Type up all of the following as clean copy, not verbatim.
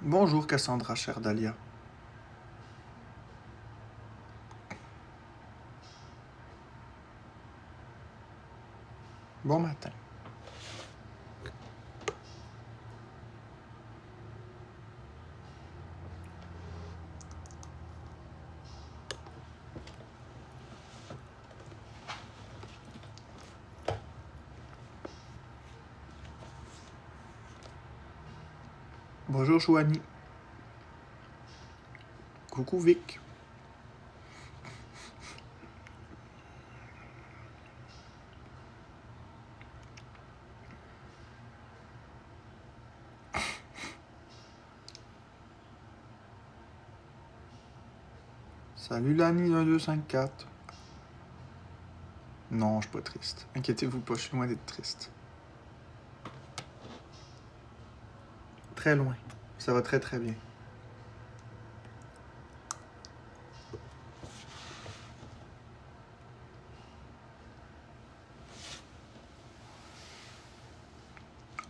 Bonjour Cassandra, chère Dahlia. Bon matin. Bonjour Chouani. Coucou Vic. Salut Lani 1254. Non, je suis pas triste. Inquiétez-vous pas, je suis loin d'être triste. Très loin. Ça va très très bien.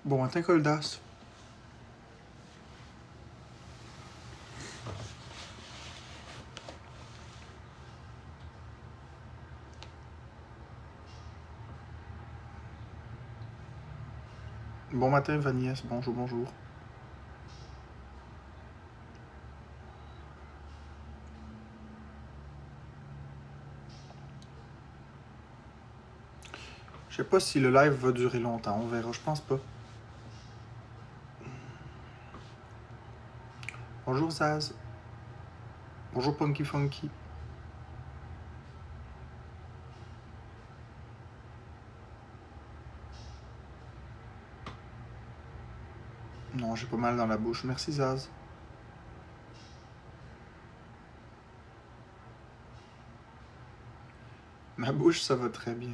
Bon matin Coldas. Bon matin Vanies, bonjour, bonjour. Je sais pas si le live va durer longtemps, on verra, je pense pas. Bonjour Zaz. Bonjour Punky Funky. Non, j'ai pas mal dans la bouche, merci Zaz. Ma bouche, ça va très bien.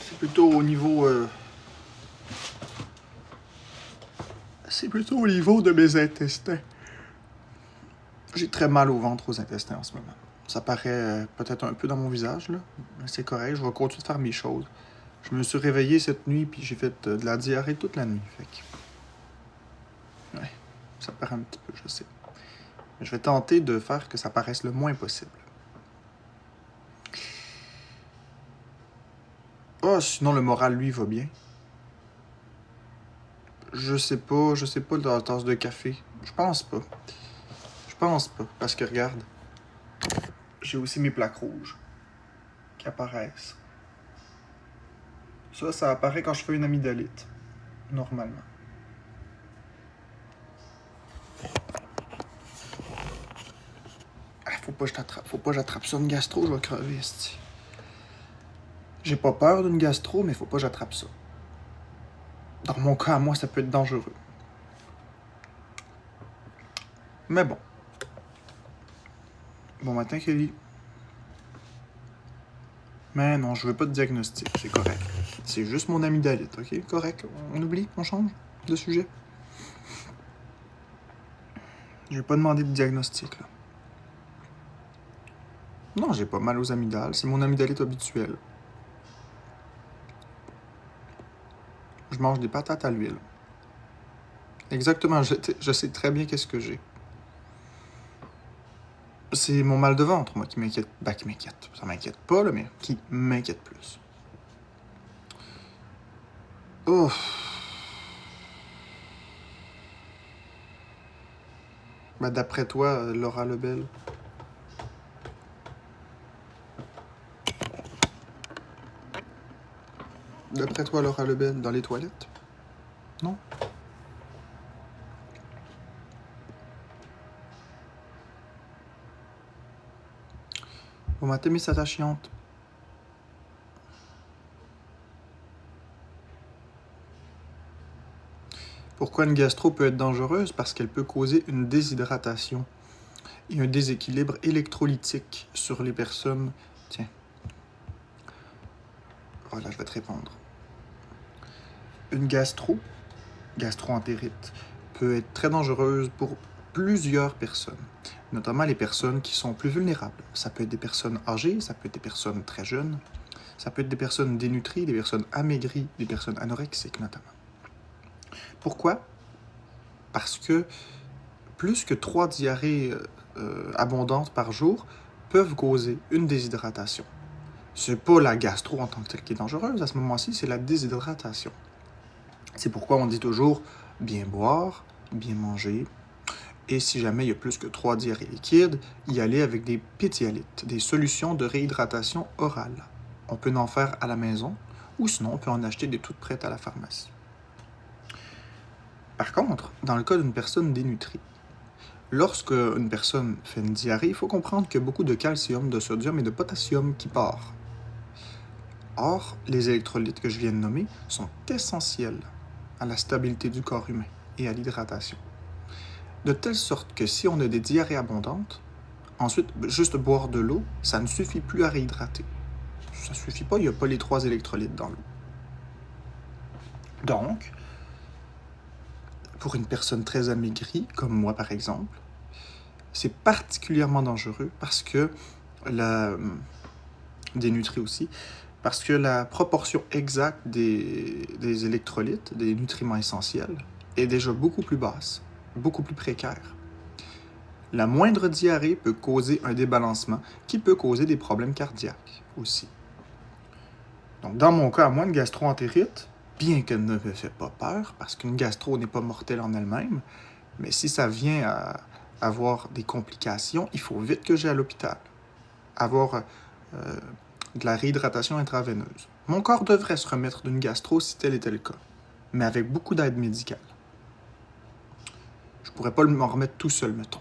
C'est plutôt au niveau... C'est plutôt au niveau de mes intestins. J'ai très mal au ventre, aux intestins en ce moment. Ça paraît peut-être un peu dans mon visage, là. Mais c'est correct, je vais continuer de faire mes choses. Je me suis réveillé cette nuit, puis j'ai fait de la diarrhée toute la nuit. Fait que... Ouais, ça paraît un petit peu, je sais. Mais je vais tenter de faire que ça paraisse le moins possible. Ah, sinon le moral, lui, va bien. Je sais pas dans la tasse de café. Je pense pas. Parce que regarde, j'ai aussi mes plaques rouges qui apparaissent. Ça apparaît quand je fais une amygdalite, normalement. Ah, faut pas que j'attrape ça, une gastro, je vais crever, esti. J'ai pas peur d'une gastro, mais faut pas que j'attrape ça. Dans mon cas, à moi, ça peut être dangereux. Mais bon. Bon matin, Kelly. Mais non, je veux pas de diagnostic, c'est correct. C'est juste mon amygdalite, ok? Correct. On oublie, on change de sujet. Je vais pas demander de diagnostic, là. Non, j'ai pas mal aux amygdales, c'est mon amygdalite habituelle. Je mange des patates à l'huile. Exactement, je sais très bien qu'est-ce que j'ai. C'est mon mal de ventre, moi, qui m'inquiète. Ben, qui m'inquiète. Ça m'inquiète pas, là, mais qui m'inquiète plus. Oh. Ben, d'après toi, Laura Lebel. D'après toi, Laura Lebel, dans les toilettes? Non? On m'a aimé ça ta chiante. Pourquoi une gastro peut être dangereuse? Parce qu'elle peut causer une déshydratation et un déséquilibre électrolytique sur les personnes. Tiens. Voilà, je vais te répondre. Une gastro-entérite, peut être très dangereuse pour plusieurs personnes. notamment les personnes qui sont plus vulnérables. Ça peut être des personnes âgées, ça peut être des personnes très jeunes, ça peut être des personnes dénutries, des personnes amaigries, des personnes anorexiques notamment. Pourquoi? Parce que plus que 3 diarrhées abondantes par jour peuvent causer une déshydratation. C'est pas la gastro en tant que telle qui est dangereuse, à ce moment-ci, c'est la déshydratation. C'est pourquoi on dit toujours bien boire, bien manger, et si jamais il y a plus que 3 diarrhées liquides, y aller avec des pédialytes, des solutions de réhydratation orale. On peut en faire à la maison, ou sinon on peut en acheter des toutes prêtes à la pharmacie. Par contre, dans le cas d'une personne dénutrie, lorsque une personne fait une diarrhée, il faut comprendre qu'il y a beaucoup de calcium, de sodium et de potassium qui part. Or, les électrolytes que je viens de nommer sont essentiels à la stabilité du corps humain et à l'hydratation. De telle sorte que si on a des diarrhées abondantes, ensuite, juste boire de l'eau, ça ne suffit plus à réhydrater. Ça ne suffit pas, il n'y a pas les 3 électrolytes dans l'eau. Donc, pour une personne très amaigrie, comme moi par exemple, c'est particulièrement dangereux parce que dénutrie aussi, parce que la proportion exacte des électrolytes, des nutriments essentiels, est déjà beaucoup plus basse, beaucoup plus précaire. La moindre diarrhée peut causer un débalancement qui peut causer des problèmes cardiaques aussi. Donc, dans mon cas, à moi, une gastro-entérite, bien qu'elle ne me fait pas peur, parce qu'une gastro n'est pas mortelle en elle-même, mais si ça vient à avoir des complications, il faut vite que j'aille à l'hôpital. Avoir de la réhydratation intraveineuse. Mon corps devrait se remettre d'une gastro si tel était le cas, mais avec beaucoup d'aide médicale. Je pourrais pas m'en remettre tout seul, mettons.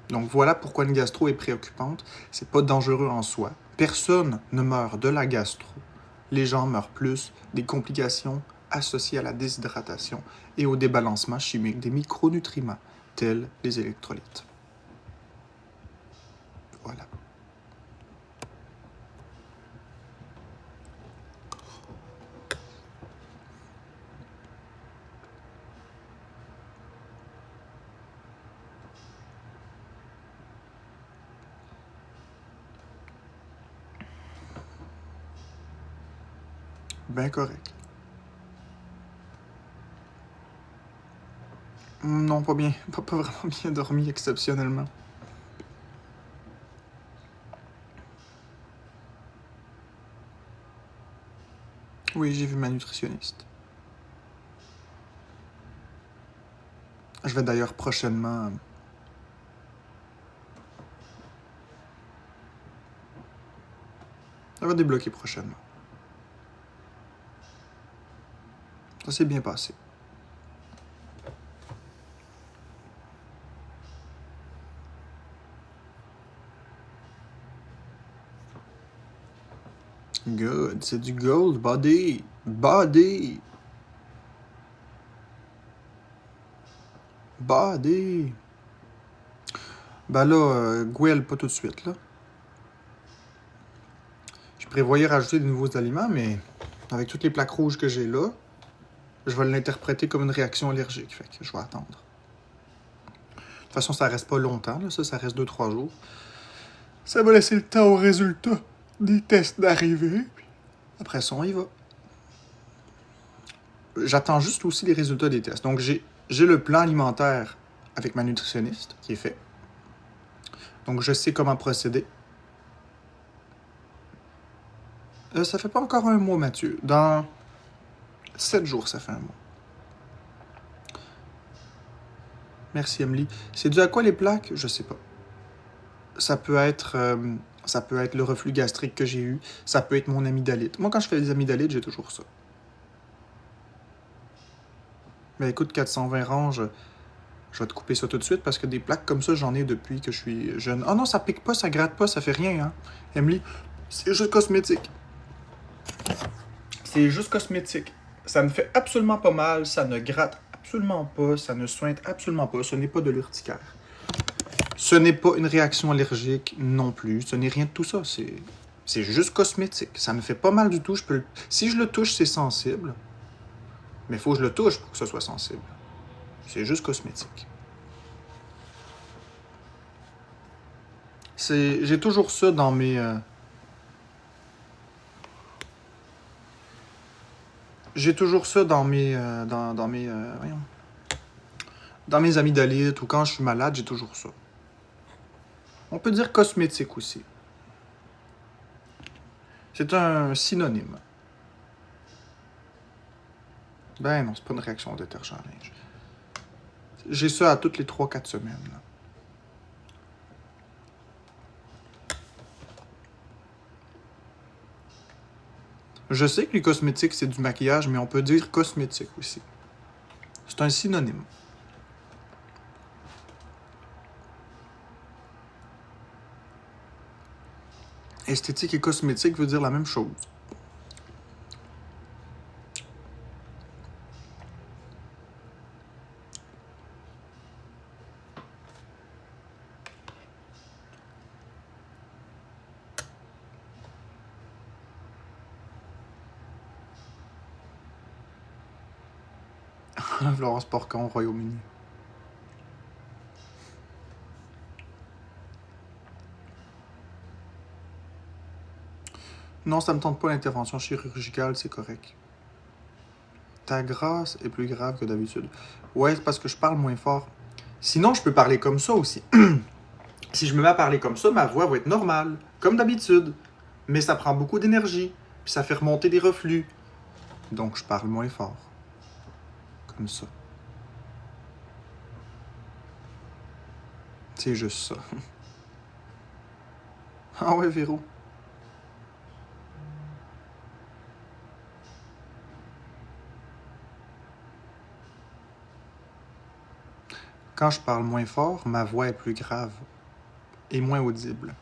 Donc voilà pourquoi une gastro est préoccupante. C'est pas dangereux en soi. Personne ne meurt de la gastro. Les gens meurent plus des complications associées à la déshydratation et au débalancement chimique des micronutriments, tels les électrolytes. Voilà. Ben correct. Non, pas bien. Pas vraiment bien dormi, exceptionnellement. Oui, j'ai vu ma nutritionniste. Je vais d'ailleurs prochainement... Ça va débloquer prochainement. Ça s'est bien passé. Good, c'est du gold, body. Body. Body. Ben là, Gouel, pas tout de suite, là. Je prévoyais rajouter de nouveaux aliments, mais avec toutes les plaques rouges que j'ai là, je vais l'interpréter comme une réaction allergique, fait que je vais attendre. De toute façon, ça reste pas longtemps, là, ça reste 2-3 jours. Ça va laisser le temps aux résultats des tests d'arriver, puis après ça, on y va. J'attends juste aussi les résultats des tests. Donc, j'ai le plan alimentaire avec ma nutritionniste qui est fait. Donc, je sais comment procéder. Ça fait pas encore un mois, Mathieu. Dans 7 jours, ça fait un mois. Merci, Emily. C'est dû à quoi les plaques? Je sais pas. Ça peut être le reflux gastrique que j'ai eu. Ça peut être mon amygdalite. Moi, quand je fais des amygdalites, j'ai toujours ça. Mais écoute, 420 ranges, je vais te couper ça tout de suite parce que des plaques comme ça, j'en ai depuis que je suis jeune. Oh non, ça pique pas, ça gratte pas, ça fait rien, hein. Emily, c'est juste cosmétique. C'est juste cosmétique. Ça ne fait absolument pas mal, ça ne gratte absolument pas, ça ne sointe absolument pas, ce n'est pas de l'urticaire. Ce n'est pas une réaction allergique non plus, ce n'est rien de tout ça, c'est juste cosmétique. Ça ne fait pas mal du tout, si je le touche, c'est sensible, mais il faut que je le touche pour que ce soit sensible. C'est juste cosmétique. J'ai toujours ça dans mes... J'ai toujours ça dans mes... voyons. Dans mes amygdalites ou quand je suis malade, j'ai toujours ça. On peut dire cosmétique aussi. C'est un synonyme. Ben non, c'est pas une réaction au détergent à linge. J'ai ça à toutes les 3-4 semaines. Là. Je sais que les cosmétiques, c'est du maquillage, mais on peut dire cosmétique aussi. C'est un synonyme. Esthétique et cosmétique veut dire la même chose. Florence Porcon au Royaume-Uni. Non, ça me tente pas l'intervention chirurgicale, c'est correct. Ta grâce est plus grave que d'habitude. Ouais, c'est parce que je parle moins fort. Sinon, je peux parler comme ça aussi. Si je me mets à parler comme ça, ma voix va être normale, comme d'habitude. Mais ça prend beaucoup d'énergie, puis ça fait remonter des reflux. Donc, je parle moins fort. Comme ça. C'est juste ça. Ah ouais, Véro. Quand je parle moins fort, ma voix est plus grave et moins audible.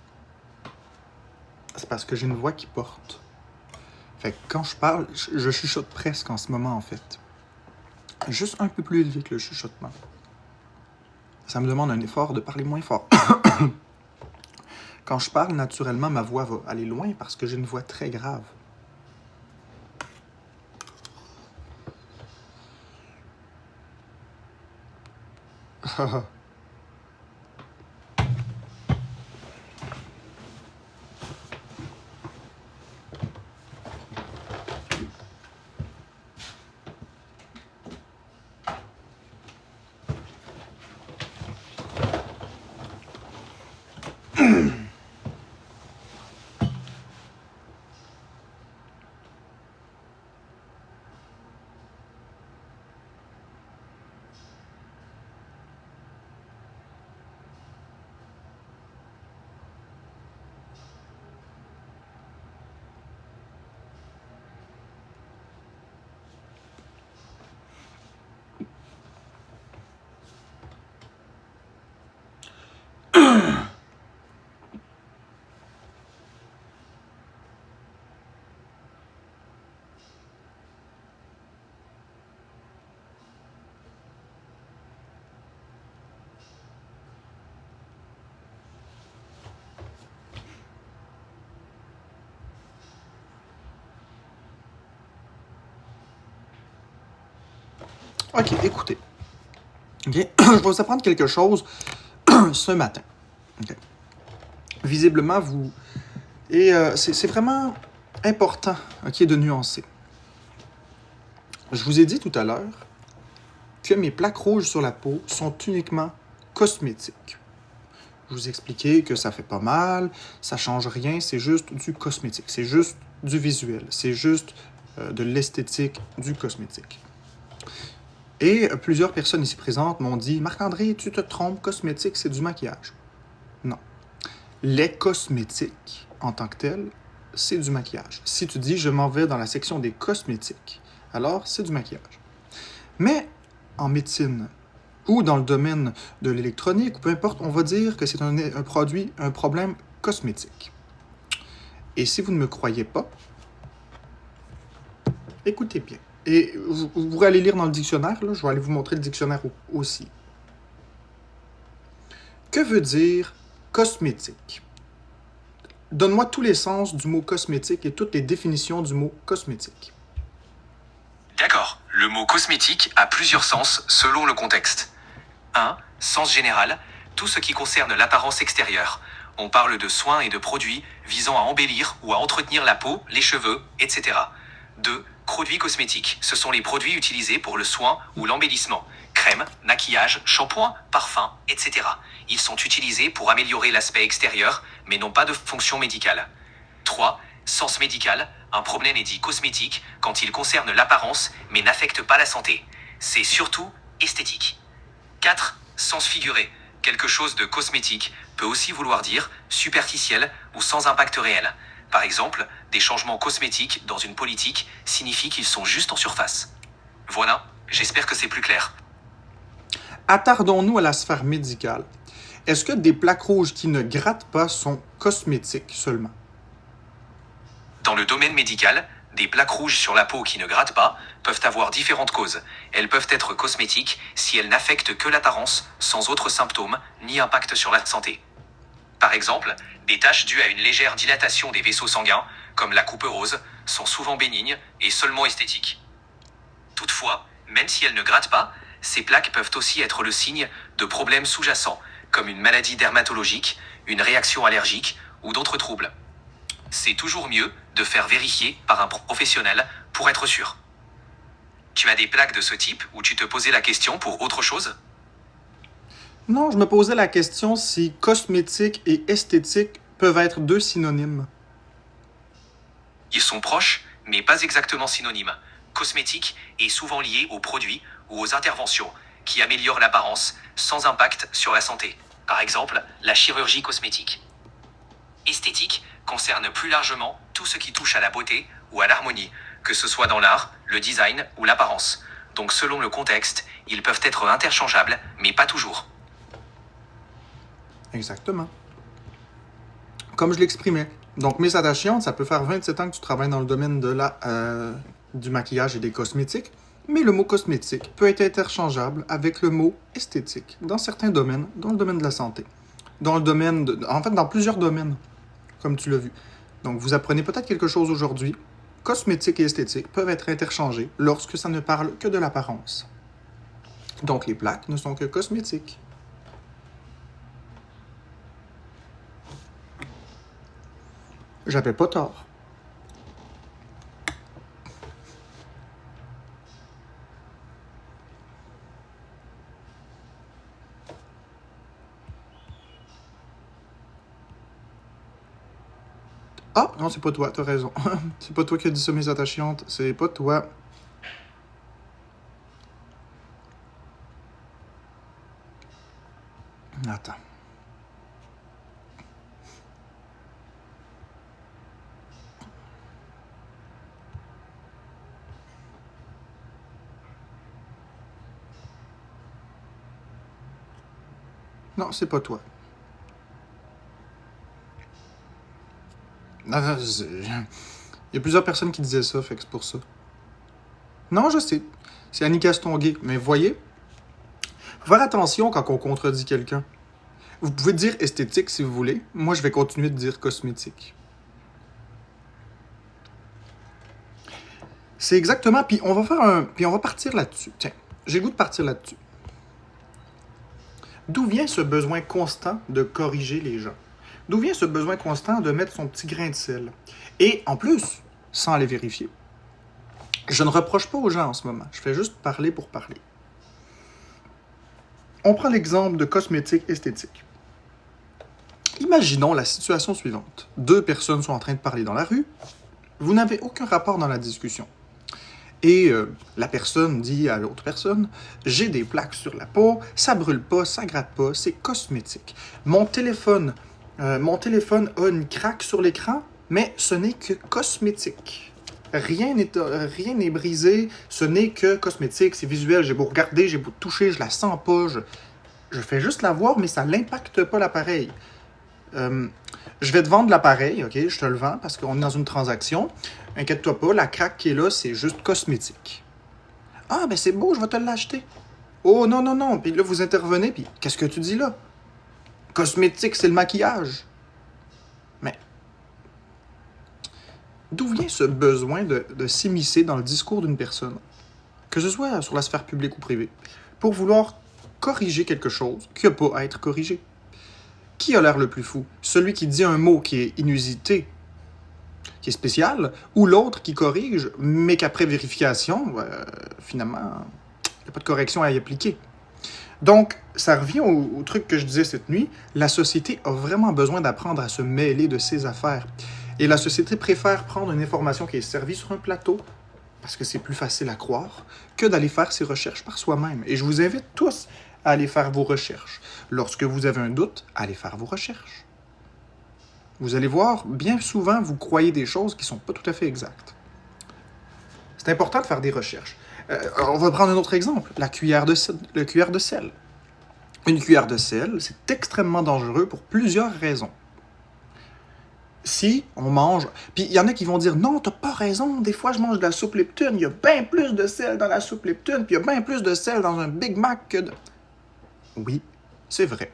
C'est parce que j'ai une voix qui porte. Fait que quand je parle, je chuchote presque en ce moment, en fait. Juste un peu plus élevé que le chuchotement. Ça me demande un effort de parler moins fort. Quand je parle, naturellement, ma voix va aller loin parce que j'ai une voix très grave. Ok, écoutez. Okay. Je vais vous apprendre quelque chose ce matin. Okay. Visiblement, vous... Et c'est vraiment important, ok, de nuancer. Je vous ai dit tout à l'heure que mes plaques rouges sur la peau sont uniquement cosmétiques. Je vous ai expliqué que ça fait pas mal, ça change rien, c'est juste du cosmétique, c'est juste du visuel, c'est juste de l'esthétique du cosmétique. Et plusieurs personnes ici présentes m'ont dit « Marc-André, tu te trompes, cosmétique, c'est du maquillage. » Non. Les cosmétiques, en tant que tels, c'est du maquillage. Si tu dis « Je m'en vais dans la section des cosmétiques », alors c'est du maquillage. Mais en médecine ou dans le domaine de l'électronique, ou peu importe, on va dire que c'est un problème cosmétique. Et si vous ne me croyez pas, écoutez bien. Et vous pourrez aller lire dans le dictionnaire, là, je vais aller vous montrer le dictionnaire aussi. Que veut dire cosmétique? Donne-moi tous les sens du mot cosmétique et toutes les définitions du mot cosmétique. D'accord. Le mot cosmétique a plusieurs sens selon le contexte. 1. Sens général. Tout ce qui concerne l'apparence extérieure. on parle de soins et de produits visant à embellir ou à entretenir la peau, les cheveux, etc. 2. Produits cosmétiques. Ce sont les produits utilisés pour le soin ou l'embellissement. Crème, maquillage, shampoing, parfum, etc. Ils sont utilisés pour améliorer l'aspect extérieur, mais n'ont pas de fonction médicale. 3. Sens médical. Un problème est dit cosmétique quand il concerne l'apparence, mais n'affecte pas la santé. C'est surtout esthétique. 4. Sens figuré. Quelque chose de cosmétique peut aussi vouloir dire superficiel ou sans impact réel. Par exemple, des changements cosmétiques dans une politique signifient qu'ils sont juste en surface. Voilà, j'espère que c'est plus clair. Attardons-nous à la sphère médicale. Est-ce que des plaques rouges qui ne grattent pas sont cosmétiques seulement? Dans le domaine médical, des plaques rouges sur la peau qui ne grattent pas peuvent avoir différentes causes. Elles peuvent être cosmétiques si elles n'affectent que l'apparence, sans autres symptômes ni impact sur la santé. Par exemple, des taches dues à une légère dilatation des vaisseaux sanguins, comme la couperose, sont souvent bénignes et seulement esthétiques. Toutefois, même si elles ne grattent pas, ces plaques peuvent aussi être le signe de problèmes sous-jacents, comme une maladie dermatologique, une réaction allergique ou d'autres troubles. C'est toujours mieux de faire vérifier par un professionnel pour être sûr. Tu as des plaques de ce type ou tu te posais la question pour autre chose? Non, je me posais la question si cosmétique et esthétique peuvent être deux synonymes. Ils sont proches, mais pas exactement synonymes. Cosmétique est souvent lié aux produits ou aux interventions qui améliorent l'apparence sans impact sur la santé. Par exemple, la chirurgie cosmétique. Esthétique concerne plus largement tout ce qui touche à la beauté ou à l'harmonie, que ce soit dans l'art, le design ou l'apparence. Donc selon le contexte, ils peuvent être interchangeables, mais pas toujours. Exactement. Comme je l'exprimais. Donc, Miss Attachante, ça peut faire 27 ans que tu travailles dans le domaine du maquillage et des cosmétiques, mais le mot cosmétique peut être interchangeable avec le mot esthétique dans certains domaines, dans le domaine de la santé, dans plusieurs domaines, comme tu l'as vu. Donc, vous apprenez peut-être quelque chose aujourd'hui. Cosmétique et esthétique peuvent être interchangés lorsque ça ne parle que de l'apparence. Donc, les plaques ne sont que cosmétiques. J'avais pas tort. Ah, non, c'est pas toi, t'as raison. C'est pas toi qui as dit ça, mes attachantes. C'est pas toi. Attends. Non, c'est pas toi. Non, il y a plusieurs personnes qui disaient ça, fait que c'est pour ça. Non, je sais. C'est Annie Castonguay. Mais voyez, faut faire attention quand on contredit quelqu'un. Vous pouvez dire esthétique si vous voulez. Moi, je vais continuer de dire cosmétique. C'est exactement. Puis on va partir là-dessus. Tiens, j'ai le goût de partir là-dessus. D'où vient ce besoin constant de corriger les gens? D'où vient ce besoin constant de mettre son petit grain de sel? Et en plus, sans aller vérifier. Je ne reproche pas aux gens en ce moment. Je fais juste parler pour parler. On prend l'exemple de cosmétique esthétique. Imaginons la situation suivante. 2 personnes sont en train de parler dans la rue. Vous n'avez aucun rapport dans la discussion. Et la personne dit à l'autre personne, « J'ai des plaques sur la peau, ça brûle pas, ça gratte pas, c'est cosmétique. Mon téléphone a une craque sur l'écran, mais ce n'est que cosmétique. Rien n'est brisé, ce n'est que cosmétique, c'est visuel, j'ai beau regarder, j'ai beau toucher, je la sens pas, je fais juste la voir, mais ça n'impacte pas l'appareil. Je vais te vendre l'appareil, ok, je te le vends parce qu'on est dans une transaction. Inquiète-toi pas, la craque qui est là, c'est juste cosmétique. Ah, ben c'est beau, je vais te l'acheter. Oh non, non, non, puis là vous intervenez, puis qu'est-ce que tu dis là? Cosmétique, c'est le maquillage. Mais d'où vient ce besoin de s'immiscer dans le discours d'une personne, que ce soit sur la sphère publique ou privée, pour vouloir corriger quelque chose qui n'a pas à être corrigé? Qui a l'air le plus fou? Celui qui dit un mot qui est inusité, qui est spécial, ou l'autre qui corrige, mais qu'après vérification, finalement, il n'y a pas de correction à y appliquer. Donc, ça revient au truc que je disais cette nuit, la société a vraiment besoin d'apprendre à se mêler de ses affaires. Et la société préfère prendre une information qui est servie sur un plateau, parce que c'est plus facile à croire, que d'aller faire ses recherches par soi-même. Et je vous invite tous à aller faire vos recherches. Lorsque vous avez un doute, allez faire vos recherches. Vous allez voir, bien souvent, vous croyez des choses qui ne sont pas tout à fait exactes. C'est important de faire des recherches. On va prendre un autre exemple, le cuillère de sel. Une cuillère de sel, c'est extrêmement dangereux pour plusieurs raisons. Si on mange... Puis il y en a qui vont dire « Non, t'as pas raison, des fois je mange de la soupe Lipton, il y a bien plus de sel dans la soupe Lipton, puis il y a bien plus de sel dans un Big Mac que de... » Oui, c'est vrai.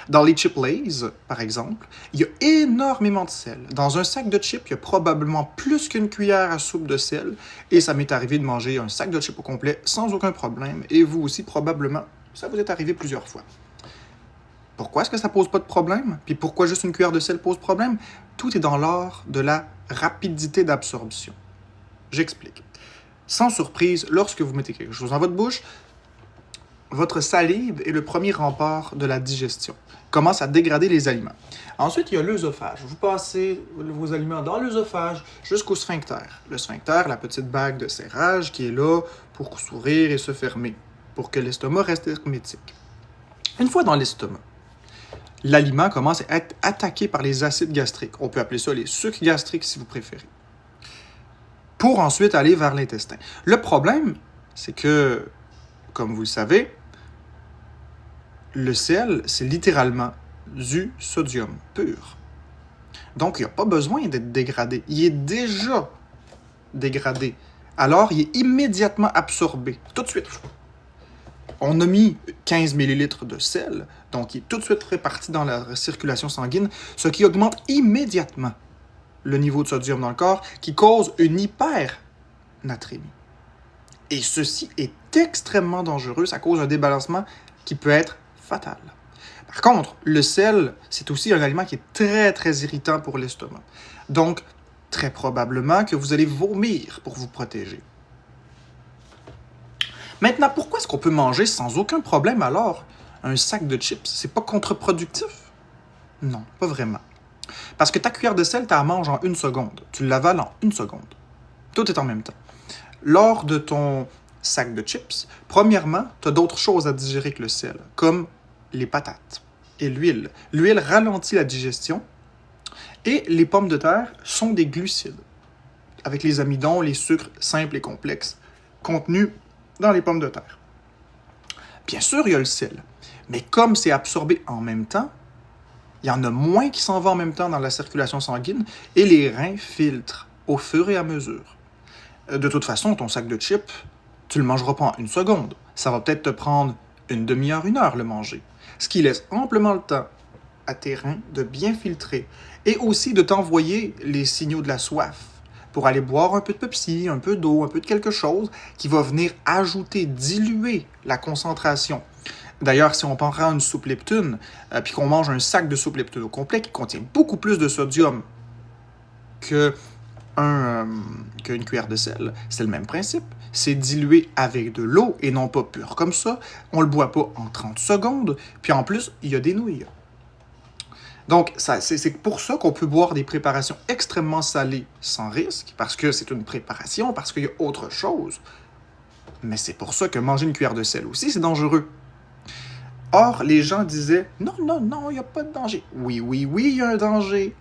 Dans les chips Lay's, par exemple, il y a énormément de sel. Dans un sac de chips, il y a probablement plus qu'une cuillère à soupe de sel, et ça m'est arrivé de manger un sac de chips au complet sans aucun problème, et vous aussi, probablement, ça vous est arrivé plusieurs fois. Pourquoi est-ce que ça pose pas de problème? Puis pourquoi juste une cuillère de sel pose problème? Tout est dans l'art de la rapidité d'absorption. J'explique. Sans surprise, lorsque vous mettez quelque chose dans votre bouche, votre salive est le premier rempart de la digestion. Commence à dégrader les aliments. Ensuite, il y a l'œsophage. Vous passez vos aliments dans l'œsophage jusqu'au sphincter. Le sphincter, la petite bague de serrage qui est là pour s'ouvrir et se fermer, pour que l'estomac reste hermétique. Une fois dans l'estomac, l'aliment commence à être attaqué par les acides gastriques. On peut appeler ça les sucs gastriques si vous préférez. Pour ensuite aller vers l'intestin. Le problème, c'est que, comme vous le savez, le sel, c'est littéralement du sodium pur. Donc, il n'y a pas besoin d'être dégradé. Il est déjà dégradé. Alors, il est immédiatement absorbé. Tout de suite. On a mis 15 ml de sel, donc il est tout de suite réparti dans la circulation sanguine, ce qui augmente immédiatement le niveau de sodium dans le corps, qui cause une hypernatrémie. Et ceci est extrêmement dangereux, ça cause un débalancement qui peut être fatal. Par contre, le sel, c'est aussi un aliment qui est très, très irritant pour l'estomac. Donc, très probablement que vous allez vomir pour vous protéger. Maintenant, pourquoi est-ce qu'on peut manger sans aucun problème alors un sac de chips? C'est pas contre-productif? Non, pas vraiment. Parce que ta cuillère de sel, tu la manges en 1 seconde. Tu l'avales en 1 seconde. Tout est en même temps. Lors de ton sac de chips, premièrement, tu as d'autres choses à digérer que le sel, comme les patates et l'huile. L'huile ralentit la digestion et les pommes de terre sont des glucides, avec les amidons, les sucres simples et complexes contenus dans les pommes de terre. Bien sûr, il y a le sel, mais comme c'est absorbé en même temps, il y en a moins qui s'en va en même temps dans la circulation sanguine et les reins filtrent au fur et à mesure. De toute façon, ton sac de chips, tu le mangeras pas en 1 seconde. Ça va peut-être te prendre 1 demi-heure, 1 heure le manger. Ce qui laisse amplement le temps à tes reins de bien filtrer et aussi de t'envoyer les signaux de la soif pour aller boire un peu de Pepsi, un peu d'eau, un peu de quelque chose qui va venir ajouter, diluer la concentration. D'ailleurs, si on prend une soupe Lipton, puis qu'on mange un sac de soupe Lipton au complet qui contient beaucoup plus de sodium qu'une cuillère de sel, c'est le même principe. C'est dilué avec de l'eau et non pas pur comme ça. On ne le boit pas en 30 secondes. Puis en plus, il y a des nouilles. Donc, c'est pour ça qu'on peut boire des préparations extrêmement salées sans risque, parce que c'est une préparation, parce qu'il y a autre chose. Mais c'est pour ça que manger une cuillère de sel aussi, c'est dangereux. Or, les gens disaient « Non, non, non, il n'y a pas de danger. » Oui, oui, oui, il y a un danger.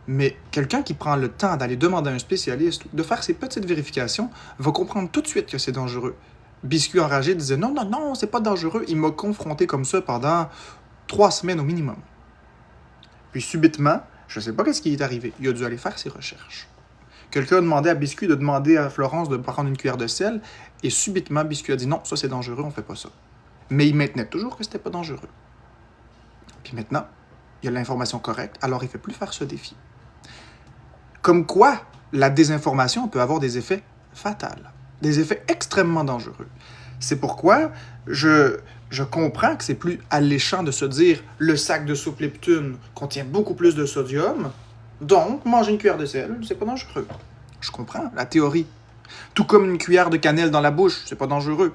Mais quelqu'un qui prend le temps d'aller demander à un spécialiste de faire ses petites vérifications va comprendre tout de suite que c'est dangereux. Biscuit enragé disait « Non, non, non, c'est pas dangereux. » Il m'a confronté comme ça pendant 3 semaines au minimum. Puis subitement, je ne sais pas ce qui est arrivé. Il a dû aller faire ses recherches. Quelqu'un a demandé à Biscuit de demander à Florence de prendre une cuillère de sel, et subitement, Biscuit a dit « Non, ça c'est dangereux, on ne fait pas ça. » Mais il maintenait toujours que c'était pas dangereux. Puis maintenant, il y a l'information correcte, alors il ne fait plus faire ce défi. Comme quoi, la désinformation peut avoir des effets fatals, des effets extrêmement dangereux. C'est pourquoi je comprends que c'est plus alléchant de se dire le sac de soupe Lipton contient beaucoup plus de sodium, donc manger une cuillère de sel, c'est pas dangereux. Je comprends la théorie. Tout comme une cuillère de cannelle dans la bouche, c'est pas dangereux.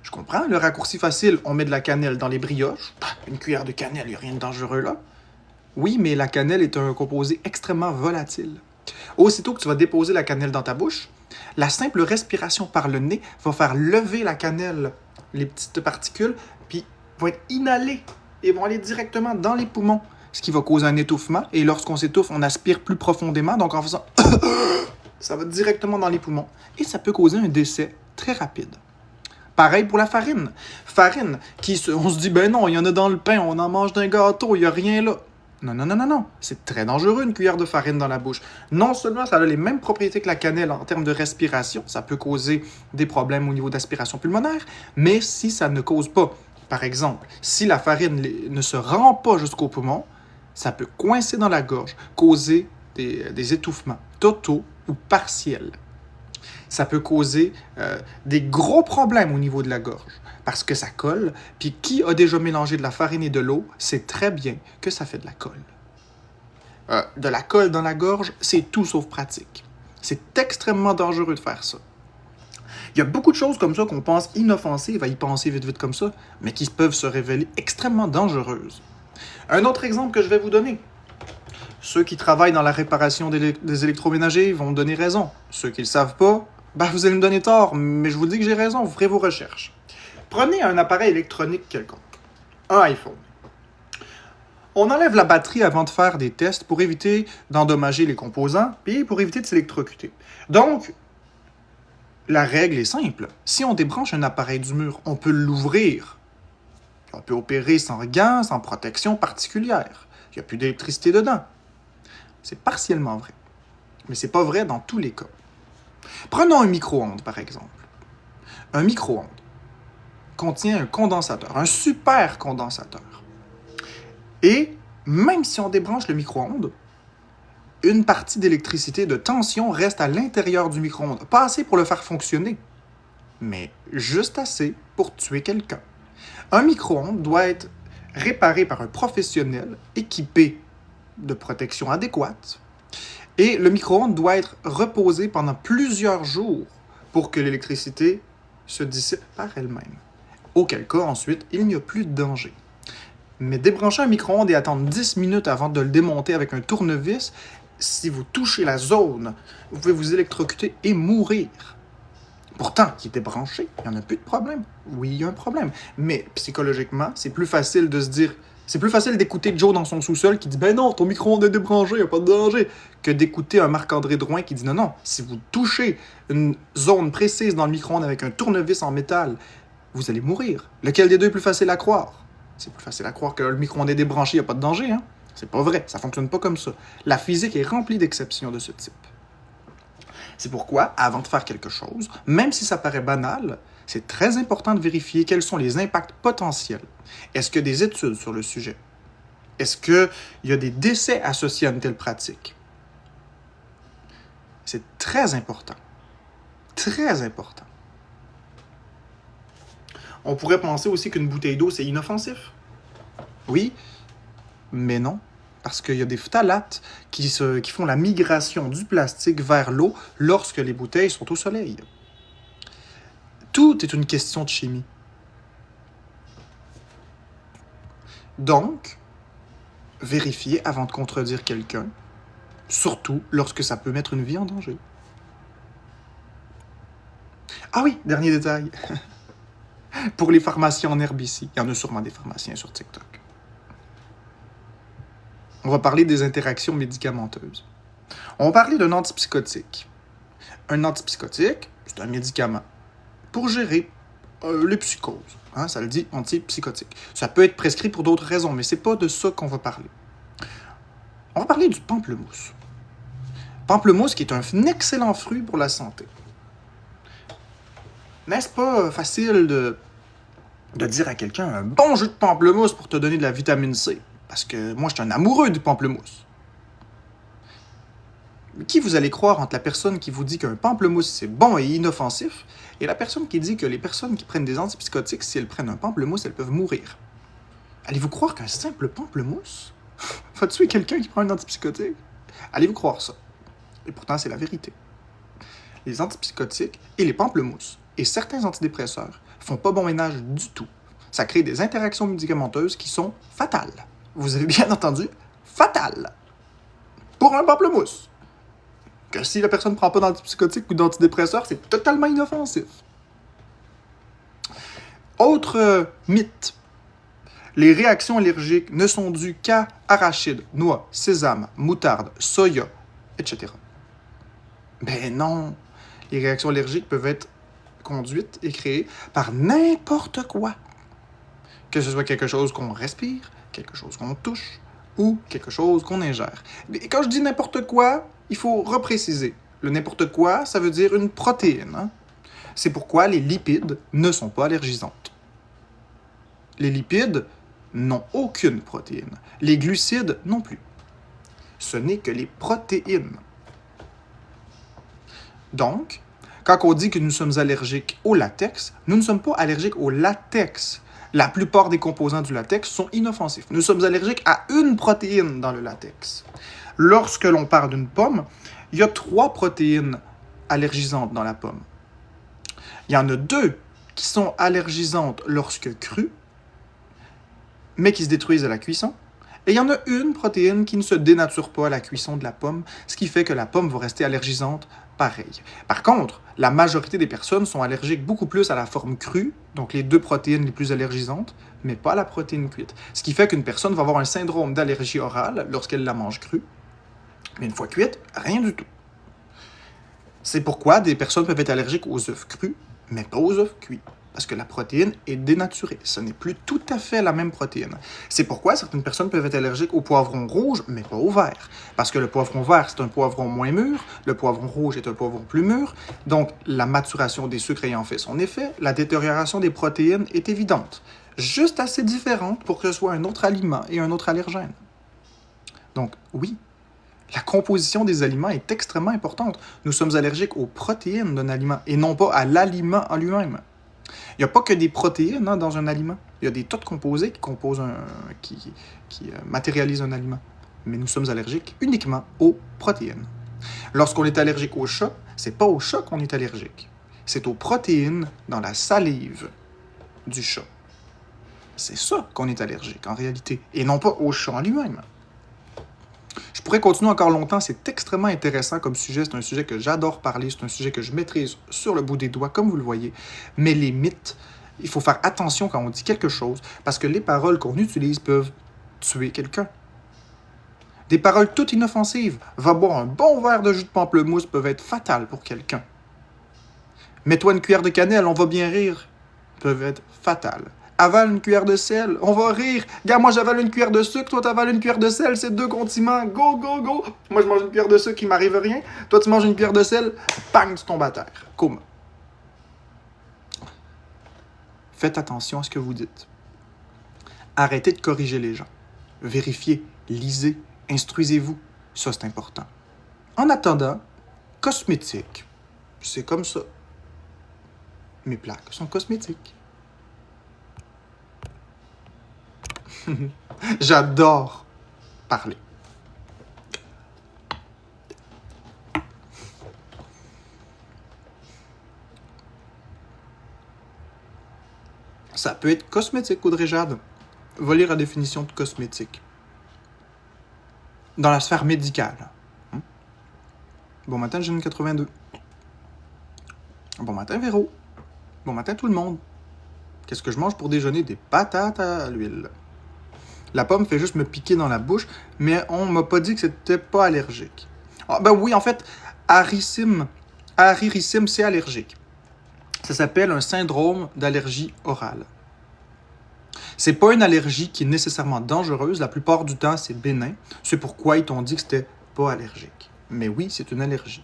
Je comprends le raccourci facile, on met de la cannelle dans les brioches. Une cuillère de cannelle, il n'y a rien de dangereux là. Oui, mais la cannelle est un composé extrêmement volatile. Aussitôt que tu vas déposer la cannelle dans ta bouche, la simple respiration par le nez va faire lever la cannelle, les petites particules, puis vont être inhalées et vont aller directement dans les poumons, ce qui va causer un étouffement. Et lorsqu'on s'étouffe, on aspire plus profondément, donc en faisant ça va directement dans les poumons et ça peut causer un décès très rapide. Pareil pour la farine. Farine, on se dit, ben non, il y en a dans le pain, on en mange d'un gâteau, il n'y a rien là. Non. C'est très dangereux, une cuillère de farine dans la bouche. Non seulement ça a les mêmes propriétés que la cannelle en termes de respiration, ça peut causer des problèmes au niveau d'aspiration pulmonaire, mais si ça ne cause pas, par exemple, si la farine ne se rend pas jusqu'au poumon, ça peut coincer dans la gorge, causer des étouffements totaux ou partiels. Ça peut causer des gros problèmes au niveau de la gorge parce que ça colle. Puis qui a déjà mélangé de la farine et de l'eau, sait très bien que ça fait de la colle. De la colle dans la gorge, c'est tout sauf pratique. C'est extrêmement dangereux de faire ça. Il y a beaucoup de choses comme ça qu'on pense inoffensives à y penser vite comme ça, mais qui peuvent se révéler extrêmement dangereuses. Un autre exemple que je vais vous donner. Ceux qui travaillent dans la réparation des électroménagers vont me donner raison. Ceux qui ne le savent pas, vous allez me donner tort, mais je vous dis que j'ai raison, vous ferez vos recherches. Prenez un appareil électronique quelconque, un iPhone. On enlève la batterie avant de faire des tests pour éviter d'endommager les composants, puis pour éviter de s'électrocuter. Donc, la règle est simple. Si on débranche un appareil du mur, on peut l'ouvrir. On peut opérer sans gants, sans protection particulière. Il n'y a plus d'électricité dedans. C'est partiellement vrai. Mais c'est pas vrai dans tous les cas. Prenons un micro-ondes, par exemple. Un micro-ondes contient un condensateur, un super condensateur. Et même si on débranche le micro-ondes, une partie d'électricité de tension reste à l'intérieur du micro-ondes. Pas assez pour le faire fonctionner, mais juste assez pour tuer quelqu'un. Un micro-ondes doit être réparé par un professionnel équipé de protection adéquate. Et le micro-ondes doit être reposé pendant plusieurs jours pour que l'électricité se dissipe par elle-même. Auquel cas, ensuite, il n'y a plus de danger. Mais débrancher un micro-ondes et attendre 10 minutes avant de le démonter avec un tournevis, si vous touchez la zone, vous pouvez vous électrocuter et mourir. Pourtant, il était branché, il n'y en a plus de problème. Oui, il y a un problème. Mais psychologiquement, c'est plus facile de se dire... C'est plus facile d'écouter Joe dans son sous-sol qui dit « Ben non, ton micro-ondes est débranché, il n'y a pas de danger » que d'écouter un Marc-André Drouin qui dit « Non, si vous touchez une zone précise dans le micro-ondes avec un tournevis en métal, vous allez mourir. » Lequel des deux est plus facile à croire? C'est plus facile à croire que le micro-ondes est débranché, il n'y a pas de danger. Hein? C'est pas vrai, ça ne fonctionne pas comme ça. La physique est remplie d'exceptions de ce type. C'est pourquoi, avant de faire quelque chose, même si ça paraît banal, c'est très important de vérifier quels sont les impacts potentiels. Est-ce qu'il y a des études sur le sujet? Est-ce qu'il y a des décès associés à une telle pratique? C'est très important. Très important. On pourrait penser aussi qu'une bouteille d'eau, c'est inoffensif. Oui, mais non. Parce qu'il y a des phtalates qui font la migration du plastique vers l'eau lorsque les bouteilles sont au soleil. Tout est une question de chimie. Donc, vérifiez avant de contredire quelqu'un, surtout lorsque ça peut mettre une vie en danger. Ah oui, dernier détail. Pour les pharmaciens en herbe ici, il y en a sûrement des pharmaciens sur TikTok. On va parler des interactions médicamenteuses. On va parler d'un antipsychotique. Un antipsychotique, c'est un médicament pour gérer les psychoses. Hein, ça le dit, antipsychotique. Ça peut être prescrit pour d'autres raisons, mais c'est pas de ça qu'on va parler. On va parler du pamplemousse. Pamplemousse qui est un excellent fruit pour la santé. N'est-ce pas facile de dire à quelqu'un un bon jus de pamplemousse pour te donner de la vitamine C? Parce que moi, je suis un amoureux du pamplemousse. Qui vous allez croire entre la personne qui vous dit qu'un pamplemousse c'est bon et inoffensif et la personne qui dit que les personnes qui prennent des antipsychotiques, si elles prennent un pamplemousse, elles peuvent mourir? Allez-vous croire qu'un simple pamplemousse va tuer quelqu'un qui prend un antipsychotique? Allez-vous croire ça? Et pourtant, c'est la vérité. Les antipsychotiques et les pamplemousses et certains antidépresseurs font pas bon ménage du tout. Ça crée des interactions médicamenteuses qui sont fatales. Vous avez bien entendu, fatales. Pour un pamplemousse. Que si la personne ne prend pas d'antipsychotique ou d'antidépresseur, c'est totalement inoffensif. Autre mythe. Les réactions allergiques ne sont dues qu'à arachides, noix, sésame, moutarde, soya, etc. Ben non. Les réactions allergiques peuvent être conduites et créées par n'importe quoi. Que ce soit quelque chose qu'on respire, quelque chose qu'on touche ou quelque chose qu'on ingère. Et quand je dis n'importe quoi, il faut repréciser. Le n'importe quoi, ça veut dire une protéine. Hein? C'est pourquoi les lipides ne sont pas allergisantes. Les lipides n'ont aucune protéine. Les glucides non plus. Ce n'est que les protéines. Donc, quand on dit que nous sommes allergiques au latex, nous ne sommes pas allergiques au latex. La plupart des composants du latex sont inoffensifs. Nous sommes allergiques à une protéine dans le latex. Lorsque l'on parle d'une pomme, il y a 3 protéines allergisantes dans la pomme. Il y en a 2 qui sont allergisantes lorsque crues, mais qui se détruisent à la cuisson. Et il y en a une protéine qui ne se dénature pas à la cuisson de la pomme, ce qui fait que la pomme va rester allergisante pareil. Par contre, la majorité des personnes sont allergiques beaucoup plus à la forme crue, donc les 2 protéines les plus allergisantes, mais pas à la protéine cuite. Ce qui fait qu'une personne va avoir un syndrome d'allergie orale lorsqu'elle la mange crue, mais une fois cuite, rien du tout. C'est pourquoi des personnes peuvent être allergiques aux œufs crus, mais pas aux œufs cuits. Parce que la protéine est dénaturée. Ce n'est plus tout à fait la même protéine. C'est pourquoi certaines personnes peuvent être allergiques au poivron rouge, mais pas au vert. Parce que le poivron vert, c'est un poivron moins mûr, le poivron rouge est un poivron plus mûr, donc la maturation des sucres ayant fait son effet, la détérioration des protéines est évidente. Juste assez différente pour que ce soit un autre aliment et un autre allergène. Donc, oui, la composition des aliments est extrêmement importante. Nous sommes allergiques aux protéines d'un aliment et non pas à l'aliment en lui-même. Il n'y a pas que des protéines dans un aliment. Il y a des tas de composés qui matérialisent un aliment. Mais nous sommes allergiques uniquement aux protéines. Lorsqu'on est allergique au chat, c'est pas au chat qu'on est allergique. C'est aux protéines dans la salive du chat. C'est ça qu'on est allergique en réalité, et non pas au chat en lui-même. Je pourrais continuer encore longtemps, c'est extrêmement intéressant comme sujet, c'est un sujet que j'adore parler, c'est un sujet que je maîtrise sur le bout des doigts, comme vous le voyez. Mais les mythes, il faut faire attention quand on dit quelque chose, parce que les paroles qu'on utilise peuvent tuer quelqu'un. Des paroles toutes inoffensives, va boire un bon verre de jus de pamplemousse, peuvent être fatales pour quelqu'un. Mets-toi une cuillère de cannelle, on va bien rire, peuvent être fatales. Avale une cuillère de sel, on va rire. Regarde, moi j'avale une cuillère de sucre, toi t'avales une cuillère de sel, c'est 2 condiments, go, go, go. Moi je mange une cuillère de sucre, il m'arrive rien. Toi tu manges une cuillère de sel, bang, tu tombes à terre. Comme. Faites attention à ce que vous dites. Arrêtez de corriger les gens. Vérifiez, lisez, instruisez-vous. Ça c'est important. En attendant, cosmétique, c'est comme ça. Mes plaques sont cosmétiques. J'adore parler. Ça peut être cosmétique, Audrey Jade. Va lire la définition de cosmétique. Dans la sphère médicale. Bon matin, Jeune 82. Bon matin, Véro. Bon matin, tout le monde. Qu'est-ce que je mange pour déjeuner? Des patates à l'huile. La pomme fait juste me piquer dans la bouche, mais on m'a pas dit que c'était pas allergique. Ah, ben oui, en fait, Aryricime, c'est allergique. Ça s'appelle un syndrome d'allergie orale. C'est pas une allergie qui est nécessairement dangereuse. La plupart du temps, c'est bénin. C'est pourquoi ils t'ont dit que c'était pas allergique. Mais oui, c'est une allergie.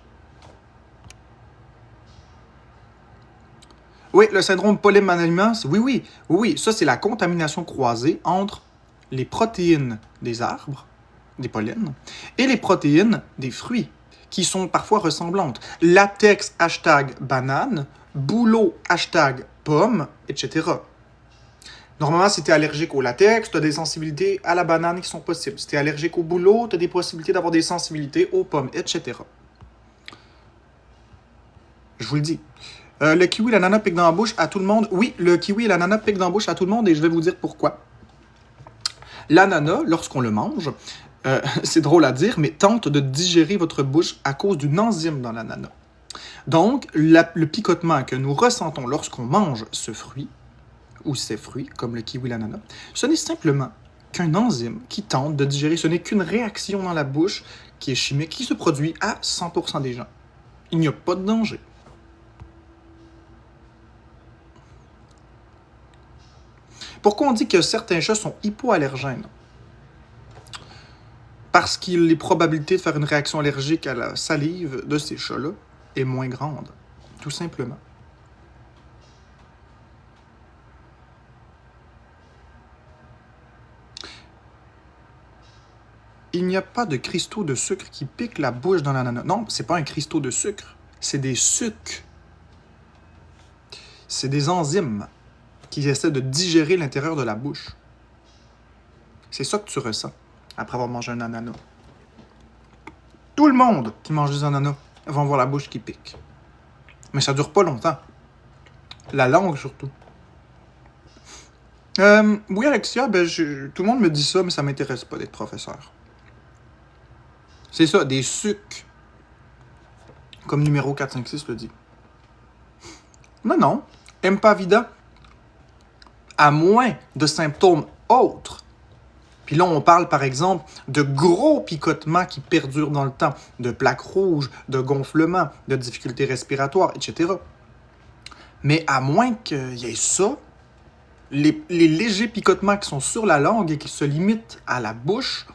Oui, le syndrome polymanialement, oui, ça c'est la contamination croisée entre les protéines des arbres, des pollens, et les protéines des fruits, qui sont parfois ressemblantes. Latex, #banane, boulot, #pomme, etc. Normalement, si tu es allergique au latex, tu as des sensibilités à la banane qui sont possibles. Si tu es allergique au boulot, tu as des possibilités d'avoir des sensibilités aux pommes, etc. Je vous le dis. Le kiwi et l'ananas piquent dans la bouche à tout le monde. Oui, le kiwi et l'ananas piquent dans la bouche à tout le monde et je vais vous dire pourquoi. L'ananas, lorsqu'on le mange, c'est drôle à dire, mais tente de digérer votre bouche à cause d'une enzyme dans l'ananas. Donc, le picotement que nous ressentons lorsqu'on mange ce fruit, ou ces fruits, comme le kiwi et l'ananas, ce n'est simplement qu'un enzyme qui tente de digérer. Ce n'est qu'une réaction dans la bouche qui est chimique, qui se produit à 100% des gens. Il n'y a pas de danger. Pourquoi on dit que certains chats sont hypoallergènes? Parce que les probabilités de faire une réaction allergique à la salive de ces chats-là est moins grande, tout simplement. Il n'y a pas de cristaux de sucre qui piquent la bouche dans l'ananas. Non, c'est pas un cristaux de sucre, c'est des sucs. C'est des enzymes qui essaient de digérer l'intérieur de la bouche. C'est ça que tu ressens après avoir mangé un ananas. Tout le monde qui mange des ananas va avoir la bouche qui pique. Mais ça dure pas longtemps. La langue, surtout. Oui, Alexia, tout le monde me dit ça, mais ça m'intéresse pas d'être professeur. C'est ça, des sucs. Comme numéro 456 le dit. Non. Empavida, à moins de symptômes autres. Puis là, on parle, par exemple, de gros picotements qui perdurent dans le temps, de plaques rouges, de gonflements, de difficultés respiratoires, etc. Mais à moins qu'il y ait ça, les légers picotements qui sont sur la langue et qui se limitent à la bouche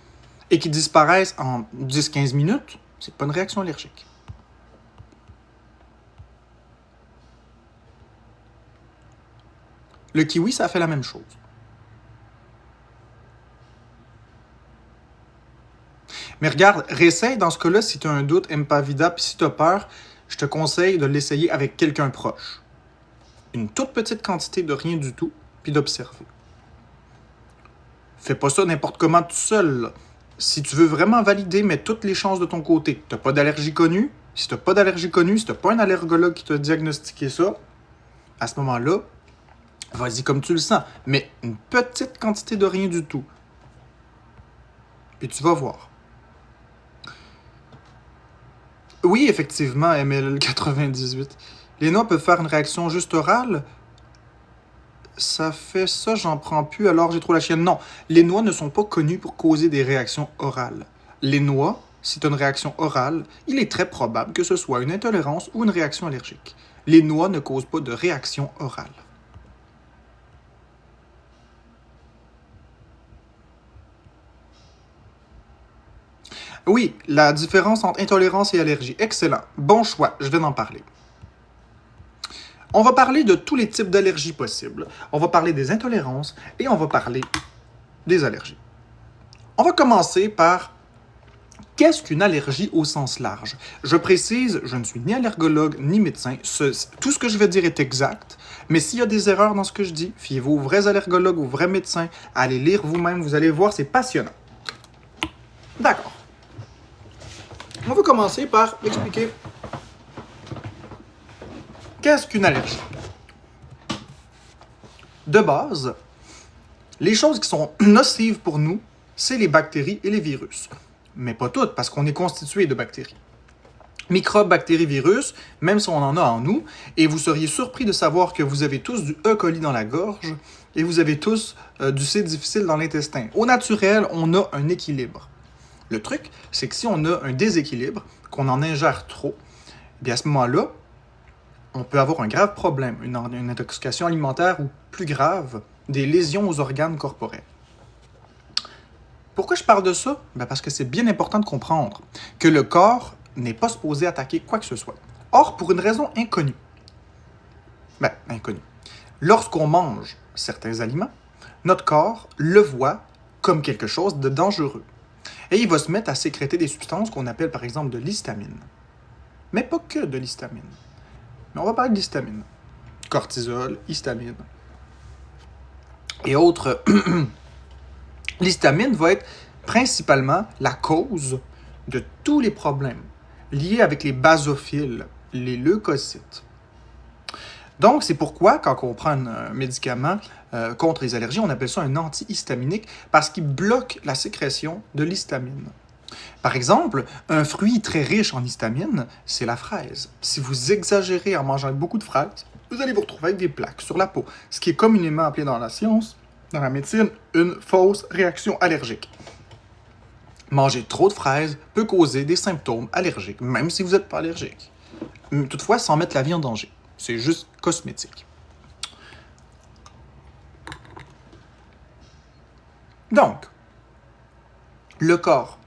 et qui disparaissent en 10-15 minutes, c'est pas une réaction allergique. Le kiwi, ça fait la même chose. Mais regarde, réessaye dans ce cas-là, si tu as un doute, Empavida, puis si tu as peur, je te conseille de l'essayer avec quelqu'un proche. Une toute petite quantité de rien du tout, puis d'observer. Fais pas ça n'importe comment tout seul. Si tu veux vraiment valider, mets toutes les chances de ton côté. Tu n'as pas d'allergie connue. Si tu n'as pas d'allergie connue, si tu n'as pas un allergologue qui t'a diagnostiqué ça, à ce moment-là, vas-y comme tu le sens. Mais une petite quantité de rien du tout. Puis tu vas voir. Oui, effectivement, ML98. Les noix peuvent faire une réaction juste orale. Ça fait ça, j'en prends plus, alors j'ai trop la chienne. Non, les noix ne sont pas connues pour causer des réactions orales. Les noix, si tu as une réaction orale, il est très probable que ce soit une intolérance ou une réaction allergique. Les noix ne causent pas de réaction orale. Oui, la différence entre intolérance et allergie. Excellent. Bon choix, je vais en parler. On va parler de tous les types d'allergies possibles. On va parler des intolérances et on va parler des allergies. On va commencer par qu'est-ce qu'une allergie au sens large. Je précise, je ne suis ni allergologue ni médecin. Tout ce que je vais dire est exact, mais s'il y a des erreurs dans ce que je dis, fiez-vous aux vrais allergologues, aux vrais médecins. Allez lire vous-même, vous allez voir, c'est passionnant. D'accord. On va commencer par expliquer qu'est-ce qu'une allergie. De base, les choses qui sont nocives pour nous, c'est les bactéries et les virus. Mais pas toutes, parce qu'on est constitué de bactéries. Microbes, bactéries, virus, même si on en a en nous, et vous seriez surpris de savoir que vous avez tous du E. coli dans la gorge et vous avez tous du C. difficile dans l'intestin. Au naturel, on a un équilibre. Le truc, c'est que si on a un déséquilibre, qu'on en ingère trop, bien à ce moment-là, on peut avoir un grave problème, une intoxication alimentaire ou, plus grave, des lésions aux organes corporels. Pourquoi je parle de ça? Parce que c'est bien important de comprendre que le corps n'est pas supposé attaquer quoi que ce soit. Or, pour une raison inconnue. Inconnue. Lorsqu'on mange certains aliments, notre corps le voit comme quelque chose de dangereux. Et il va se mettre à sécréter des substances qu'on appelle par exemple de l'histamine. Mais pas que de l'histamine. Mais on va parler de l'histamine. Cortisol, histamine et autres. L'histamine va être principalement la cause de tous les problèmes liés avec les basophiles, les leucocytes. Donc, c'est pourquoi, quand on prend un médicament contre les allergies, on appelle ça un antihistaminique parce qu'il bloque la sécrétion de l'histamine. Par exemple, un fruit très riche en histamine, c'est la fraise. Si vous exagérez en mangeant beaucoup de fraises, vous allez vous retrouver avec des plaques sur la peau, ce qui est communément appelé dans la science, dans la médecine, une fausse réaction allergique. Manger trop de fraises peut causer des symptômes allergiques, même si vous n'êtes pas allergique. Toutefois, sans mettre la vie en danger. C'est juste cosmétique. Donc, le corps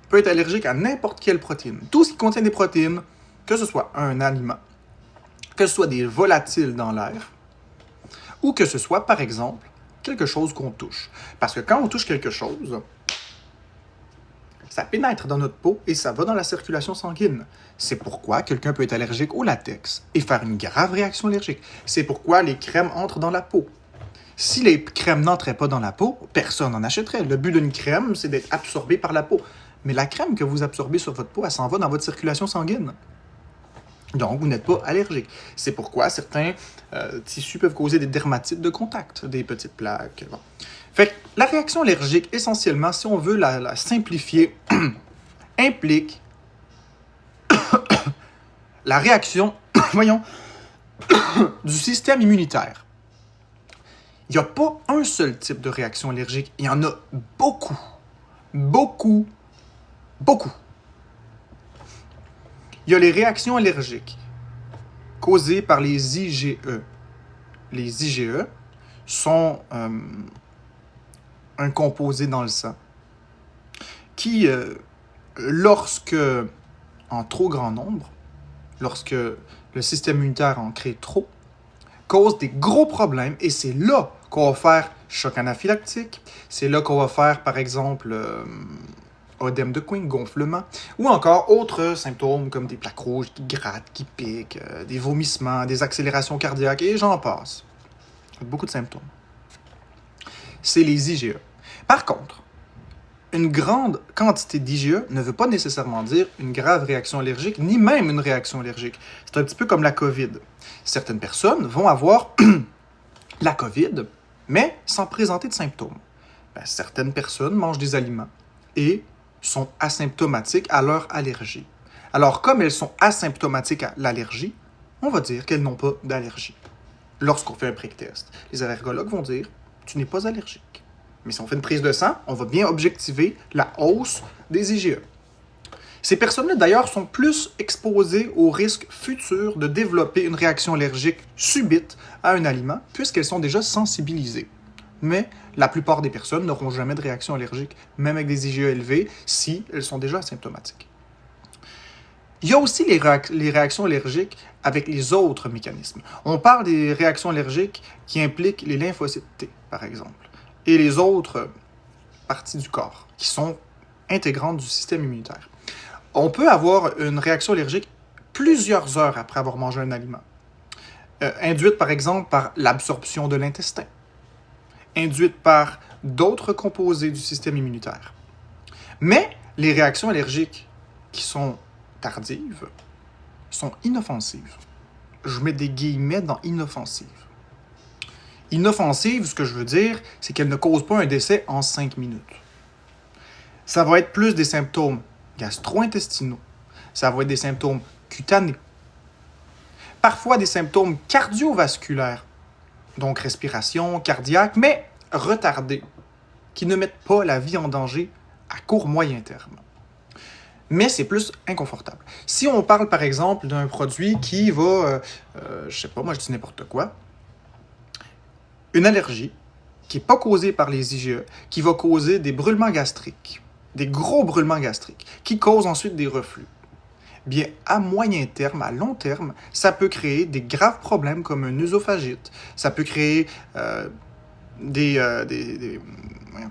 peut être allergique à n'importe quelle protéine. Tout ce qui contient des protéines, que ce soit un aliment, que ce soit des volatiles dans l'air, ou que ce soit, par exemple, quelque chose qu'on touche. Parce que quand on touche quelque chose, ça pénètre dans notre peau et ça va dans la circulation sanguine. C'est pourquoi quelqu'un peut être allergique au latex et faire une grave réaction allergique. C'est pourquoi les crèmes entrent dans la peau. Si les crèmes n'entraient pas dans la peau, personne n'en achèterait. Le but d'une crème, c'est d'être absorbée par la peau. Mais la crème que vous absorbez sur votre peau, elle s'en va dans votre circulation sanguine. Donc, vous n'êtes pas allergique. C'est pourquoi certains tissus peuvent causer des dermatites de contact, des petites plaques. Bon. Fait que la réaction allergique, essentiellement, si on veut la simplifier, implique la réaction, du système immunitaire. Il n'y a pas un seul type de réaction allergique. Il y en a beaucoup. Beaucoup. Beaucoup. Il y a les réactions allergiques causées par les IgE. Les IgE sont un composé dans le sang qui, lorsque, en trop grand nombre, lorsque le système immunitaire en crée trop, cause des gros problèmes et c'est là qu'on va faire choc anaphylactique, c'est là qu'on va faire, par exemple, œdème de Quinn, gonflement, ou encore autres symptômes comme des plaques rouges qui grattent, qui piquent, des vomissements, des accélérations cardiaques, et j'en passe. Beaucoup de symptômes. C'est les IgE. Par contre, une grande quantité d'IgE ne veut pas nécessairement dire une grave réaction allergique, ni même une réaction allergique. C'est un petit peu comme la COVID. Certaines personnes vont avoir la COVID, mais sans présenter de symptômes. Certaines personnes mangent des aliments et sont asymptomatiques à leur allergie. Alors, comme elles sont asymptomatiques à l'allergie, on va dire qu'elles n'ont pas d'allergie. Lorsqu'on fait un prick-test, les allergologues vont dire « tu n'es pas allergique ». Mais si on fait une prise de sang, on va bien objectiver la hausse des IgE. Ces personnes-là, d'ailleurs, sont plus exposées au risque futur de développer une réaction allergique subite à un aliment, puisqu'elles sont déjà sensibilisées. Mais la plupart des personnes n'auront jamais de réaction allergique, même avec des IgE élevés, si elles sont déjà asymptomatiques. Il y a aussi les réactions allergiques avec les autres mécanismes. On parle des réactions allergiques qui impliquent les lymphocytes T, par exemple, et les autres parties du corps qui sont intégrantes du système immunitaire. On peut avoir une réaction allergique plusieurs heures après avoir mangé un aliment, induite par exemple par l'absorption de l'intestin, induite par d'autres composés du système immunitaire. Mais les réactions allergiques qui sont tardives sont inoffensives. Je mets des guillemets dans inoffensives. Inoffensive, ce que je veux dire, c'est qu'elle ne cause pas un décès en 5 minutes. Ça va être plus des symptômes gastro-intestinaux. Ça va être des symptômes cutanés. Parfois des symptômes cardiovasculaires, donc respiration, cardiaque, mais retardés, qui ne mettent pas la vie en danger à court-moyen terme. Mais c'est plus inconfortable. Si on parle, par exemple, d'un produit qui va, je sais pas, moi je dis n'importe quoi, une allergie qui n'est pas causée par les IgE, qui va causer des brûlements gastriques, des gros brûlements gastriques, qui causent ensuite des reflux. Bien, à moyen terme, à long terme, ça peut créer des graves problèmes comme une œsophagite, ça peut créer des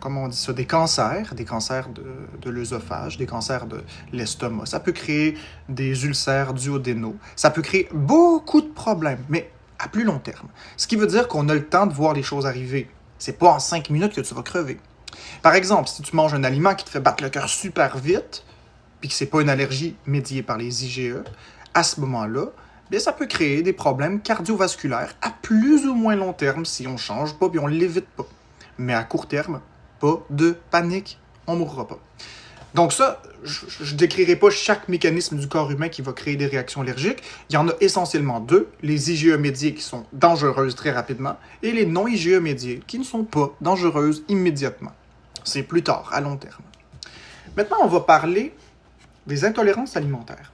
comment on dit ça, des cancers de l'œsophage, des cancers de l'estomac. Ça peut créer des ulcères duodénaux. Ça peut créer beaucoup de problèmes, mais à plus long terme. Ce qui veut dire qu'on a le temps de voir les choses arriver. C'est pas en 5 minutes que tu vas crever. Par exemple, si tu manges un aliment qui te fait battre le cœur super vite, puis que c'est pas une allergie médiée par les IgE, à ce moment-là, bien, ça peut créer des problèmes cardiovasculaires à plus ou moins long terme si on ne change pas et on ne l'évite pas. Mais à court terme, pas de panique, on ne mourra pas. Donc ça, je ne décrirai pas chaque mécanisme du corps humain qui va créer des réactions allergiques. Il y en a essentiellement deux, les IgE médiées qui sont dangereuses très rapidement et les non-IgE médiées qui ne sont pas dangereuses immédiatement. C'est plus tard, à long terme. Maintenant, on va parler des intolérances alimentaires.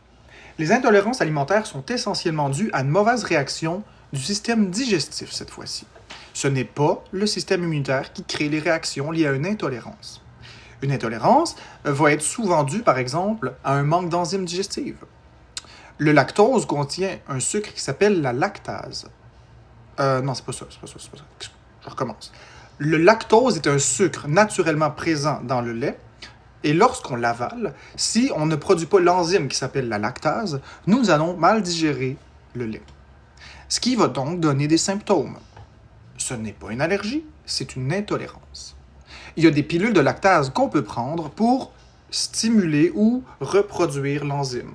Les intolérances alimentaires sont essentiellement dues à une mauvaise réaction du système digestif cette fois-ci. Ce n'est pas le système immunitaire qui crée les réactions liées à une intolérance. Une intolérance va être souvent due, par exemple, à un manque d'enzymes digestives. Le lactose contient un sucre qui s'appelle la lactase. Non, c'est pas ça. Je recommence. Le lactose est un sucre naturellement présent dans le lait. Et lorsqu'on l'avale, si on ne produit pas l'enzyme qui s'appelle la lactase, nous allons mal digérer le lait. Ce qui va donc donner des symptômes. Ce n'est pas une allergie, c'est une intolérance. Il y a des pilules de lactase qu'on peut prendre pour stimuler ou reproduire l'enzyme.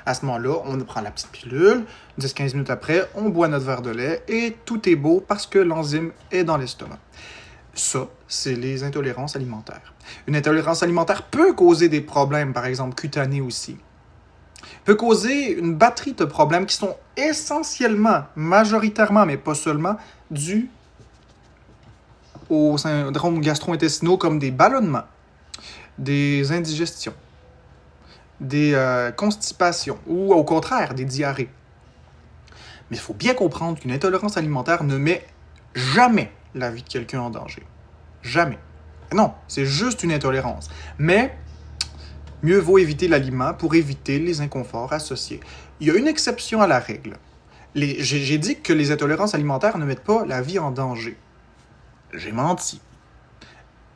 À ce moment-là, on prend la petite pilule, 10-15 minutes après, on boit notre verre de lait et tout est beau parce que l'enzyme est dans l'estomac. Ça, c'est les intolérances alimentaires. Une intolérance alimentaire peut causer des problèmes, par exemple cutanés aussi. Peut causer une batterie de problèmes qui sont essentiellement, majoritairement, mais pas seulement, dus aux syndromes gastro-intestinaux comme des ballonnements, des indigestions, des constipations ou au contraire des diarrhées. Mais il faut bien comprendre qu'une intolérance alimentaire ne met jamais la vie de quelqu'un en danger. Jamais. Non, c'est juste une intolérance. Mais mieux vaut éviter l'aliment pour éviter les inconforts associés. Il y a une exception à la règle. J'ai dit que les intolérances alimentaires ne mettent pas la vie en danger. J'ai menti.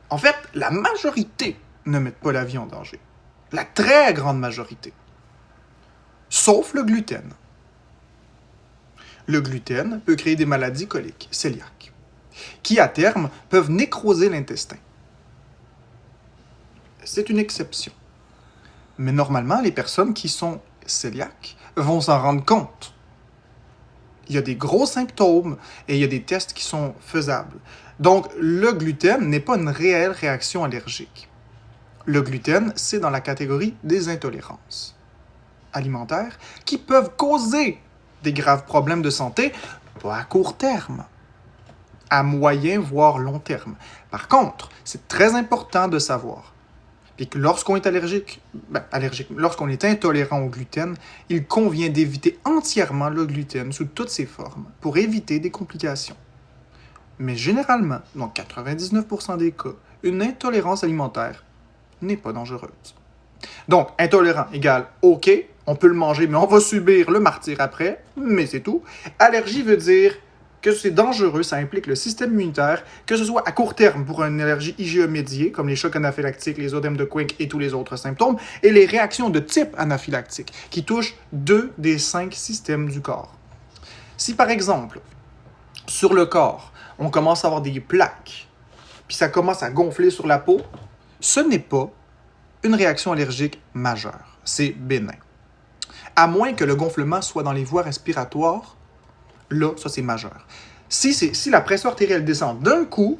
En fait, la majorité ne mettent pas la vie en danger. La très grande majorité. Sauf le gluten. Le gluten peut créer des maladies coliques, cœliaques, qui à terme peuvent nécroser l'intestin. C'est une exception. Mais normalement, les personnes qui sont cœliaques vont s'en rendre compte. Il y a des gros symptômes et il y a des tests qui sont faisables. Donc, le gluten n'est pas une réelle réaction allergique. Le gluten, c'est dans la catégorie des intolérances alimentaires qui peuvent causer des graves problèmes de santé, pas à court terme, à moyen voire long terme. Par contre, c'est très important de savoir puis que lorsqu'on est lorsqu'on est intolérant au gluten, il convient d'éviter entièrement le gluten sous toutes ses formes pour éviter des complications. Mais généralement, dans 99% des cas, une intolérance alimentaire n'est pas dangereuse. Donc, intolérant égale OK, on peut le manger, mais on va subir le martyre après, mais c'est tout. Allergie veut dire que c'est dangereux, ça implique le système immunitaire, que ce soit à court terme pour une allergie IgE médiée, comme les chocs anaphylactiques, les œdèmes de Quick et tous les autres symptômes, et les réactions de type anaphylactique, qui touchent 2 des 5 systèmes du corps. Si par exemple, sur le corps, on commence à avoir des plaques, puis ça commence à gonfler sur la peau, ce n'est pas une réaction allergique majeure, c'est bénin. À moins que le gonflement soit dans les voies respiratoires, là, ça c'est majeur. Si la pression artérielle descend d'un coup,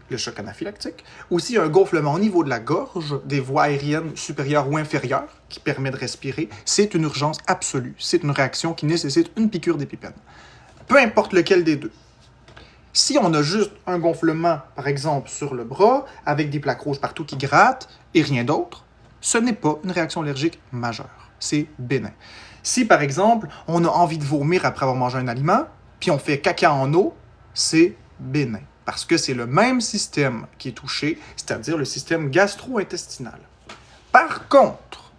le choc anaphylactique, ou s'il y a un gonflement au niveau de la gorge, des voies aériennes supérieures ou inférieures, qui permet de respirer, c'est une urgence absolue. C'est une réaction qui nécessite une piqûre d'épipène. Peu importe lequel des deux. Si on a juste un gonflement, par exemple, sur le bras, avec des plaques rouges partout qui grattent, et rien d'autre, ce n'est pas une réaction allergique majeure. C'est bénin. Si, par exemple, on a envie de vomir après avoir mangé un aliment, puis on fait caca en eau, c'est bénin. Parce que c'est le même système qui est touché, c'est-à-dire le système gastro-intestinal. Par contre,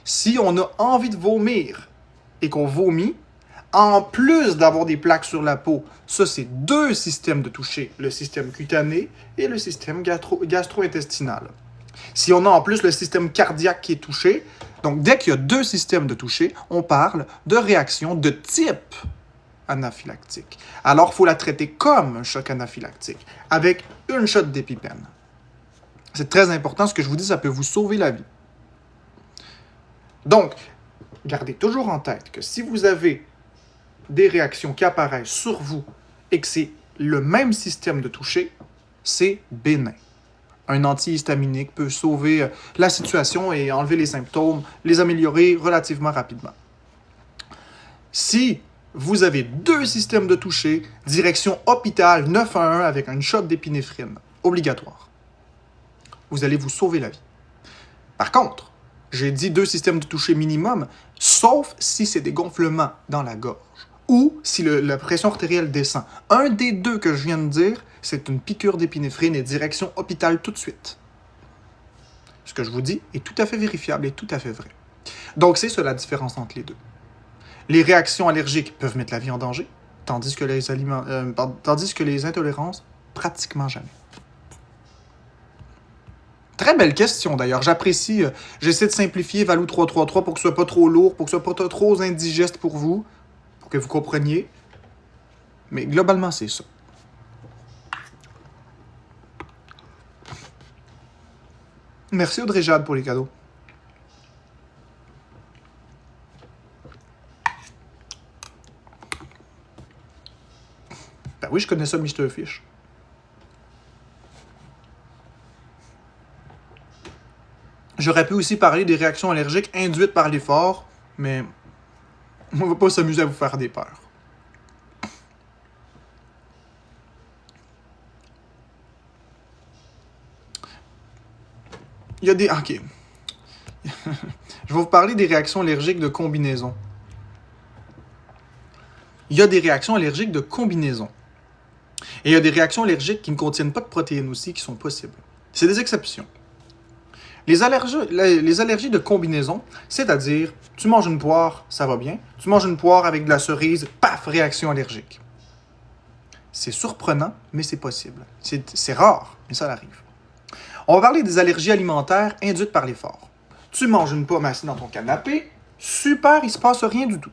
si on a envie de vomir et qu'on vomit, en plus d'avoir des plaques sur la peau. Ça, c'est 2 systèmes de toucher, le système cutané et le système gastro-intestinal. Si on a en plus le système cardiaque qui est touché, donc dès qu'il y a 2 systèmes de toucher, on parle de réaction de type anaphylactique. Alors, il faut la traiter comme un choc anaphylactique, avec une shot d'épipène. C'est très important, ce que je vous dis, ça peut vous sauver la vie. Donc, gardez toujours en tête que si vous avez des réactions qui apparaissent sur vous et que c'est le même système de toucher, c'est bénin. Un antihistaminique peut sauver la situation et enlever les symptômes, les améliorer relativement rapidement. Si vous avez 2 systèmes de toucher, direction hôpital 911 avec une shot d'épinéphrine, obligatoire. Vous allez vous sauver la vie. Par contre, j'ai dit 2 systèmes de toucher minimum, sauf si c'est des gonflements dans la gorge ou si la pression artérielle descend. Un des 2 que je viens de dire, c'est une piqûre d'épinéphrine et direction hôpital tout de suite. Ce que je vous dis est tout à fait vérifiable et tout à fait vrai. Donc, c'est ça la différence entre les 2. Les réactions allergiques peuvent mettre la vie en danger, tandis que les intolérances, pratiquement jamais. Très belle question d'ailleurs. J'apprécie. J'essaie de simplifier Valou 333 pour que ce soit pas trop lourd, pour que ce soit pas trop indigeste pour vous, pour que vous compreniez. Mais globalement, c'est ça. Merci Audrey Jade pour les cadeaux. Ben oui, je connais ça, Mr. Fish. J'aurais pu aussi parler des réactions allergiques induites par l'effort, mais on ne va pas s'amuser à vous faire des peurs. Il y a des... Ok. Je vais vous parler des réactions allergiques de combinaison. Il y a des réactions allergiques de combinaison. Et il y a des réactions allergiques qui ne contiennent pas de protéines aussi qui sont possibles. C'est des exceptions. Les allergies de combinaison, c'est-à-dire, tu manges une poire, ça va bien. Tu manges une poire avec de la cerise, paf, réaction allergique. C'est surprenant, mais c'est possible. C'est rare, mais ça arrive. On va parler des allergies alimentaires induites par l'effort. Tu manges une pomme assise dans ton canapé, super, il ne se passe rien du tout.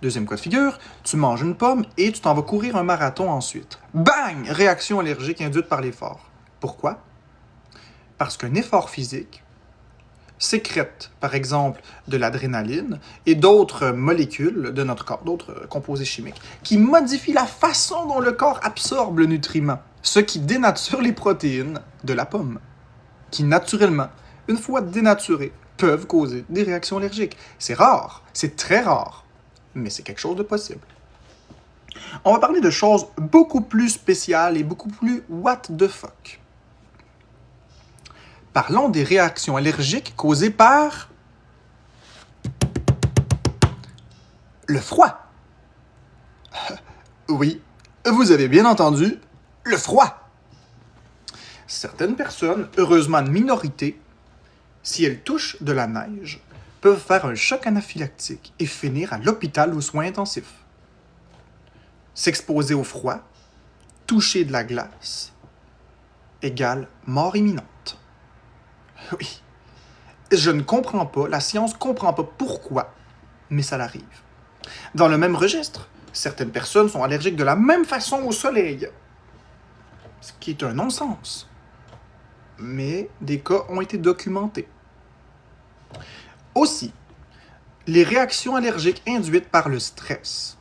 Deuxième cas de figure, tu manges une pomme et tu t'en vas courir un marathon ensuite. Bang! Réaction allergique induite par l'effort. Pourquoi? Parce qu'un effort physique sécrète, par exemple, de l'adrénaline et d'autres molécules de notre corps, d'autres composés chimiques, qui modifient la façon dont le corps absorbe le nutriment, ce qui dénature les protéines de la pomme, qui naturellement, une fois dénaturées, peuvent causer des réactions allergiques. C'est rare, c'est très rare, mais c'est quelque chose de possible. On va parler de choses beaucoup plus spéciales et beaucoup plus what the fuck. Parlons des réactions allergiques causées par le froid. Oui, vous avez bien entendu, le froid. Certaines personnes, heureusement une minorité, si elles touchent de la neige, peuvent faire un choc anaphylactique et finir à l'hôpital aux soins intensifs. S'exposer au froid, toucher de la glace, égale mort imminente. Oui. Je ne comprends pas, la science ne comprend pas pourquoi, mais ça l'arrive. Dans le même registre, certaines personnes sont allergiques de la même façon au soleil, ce qui est un non-sens. Mais des cas ont été documentés. Aussi, les réactions allergiques induites par le stress.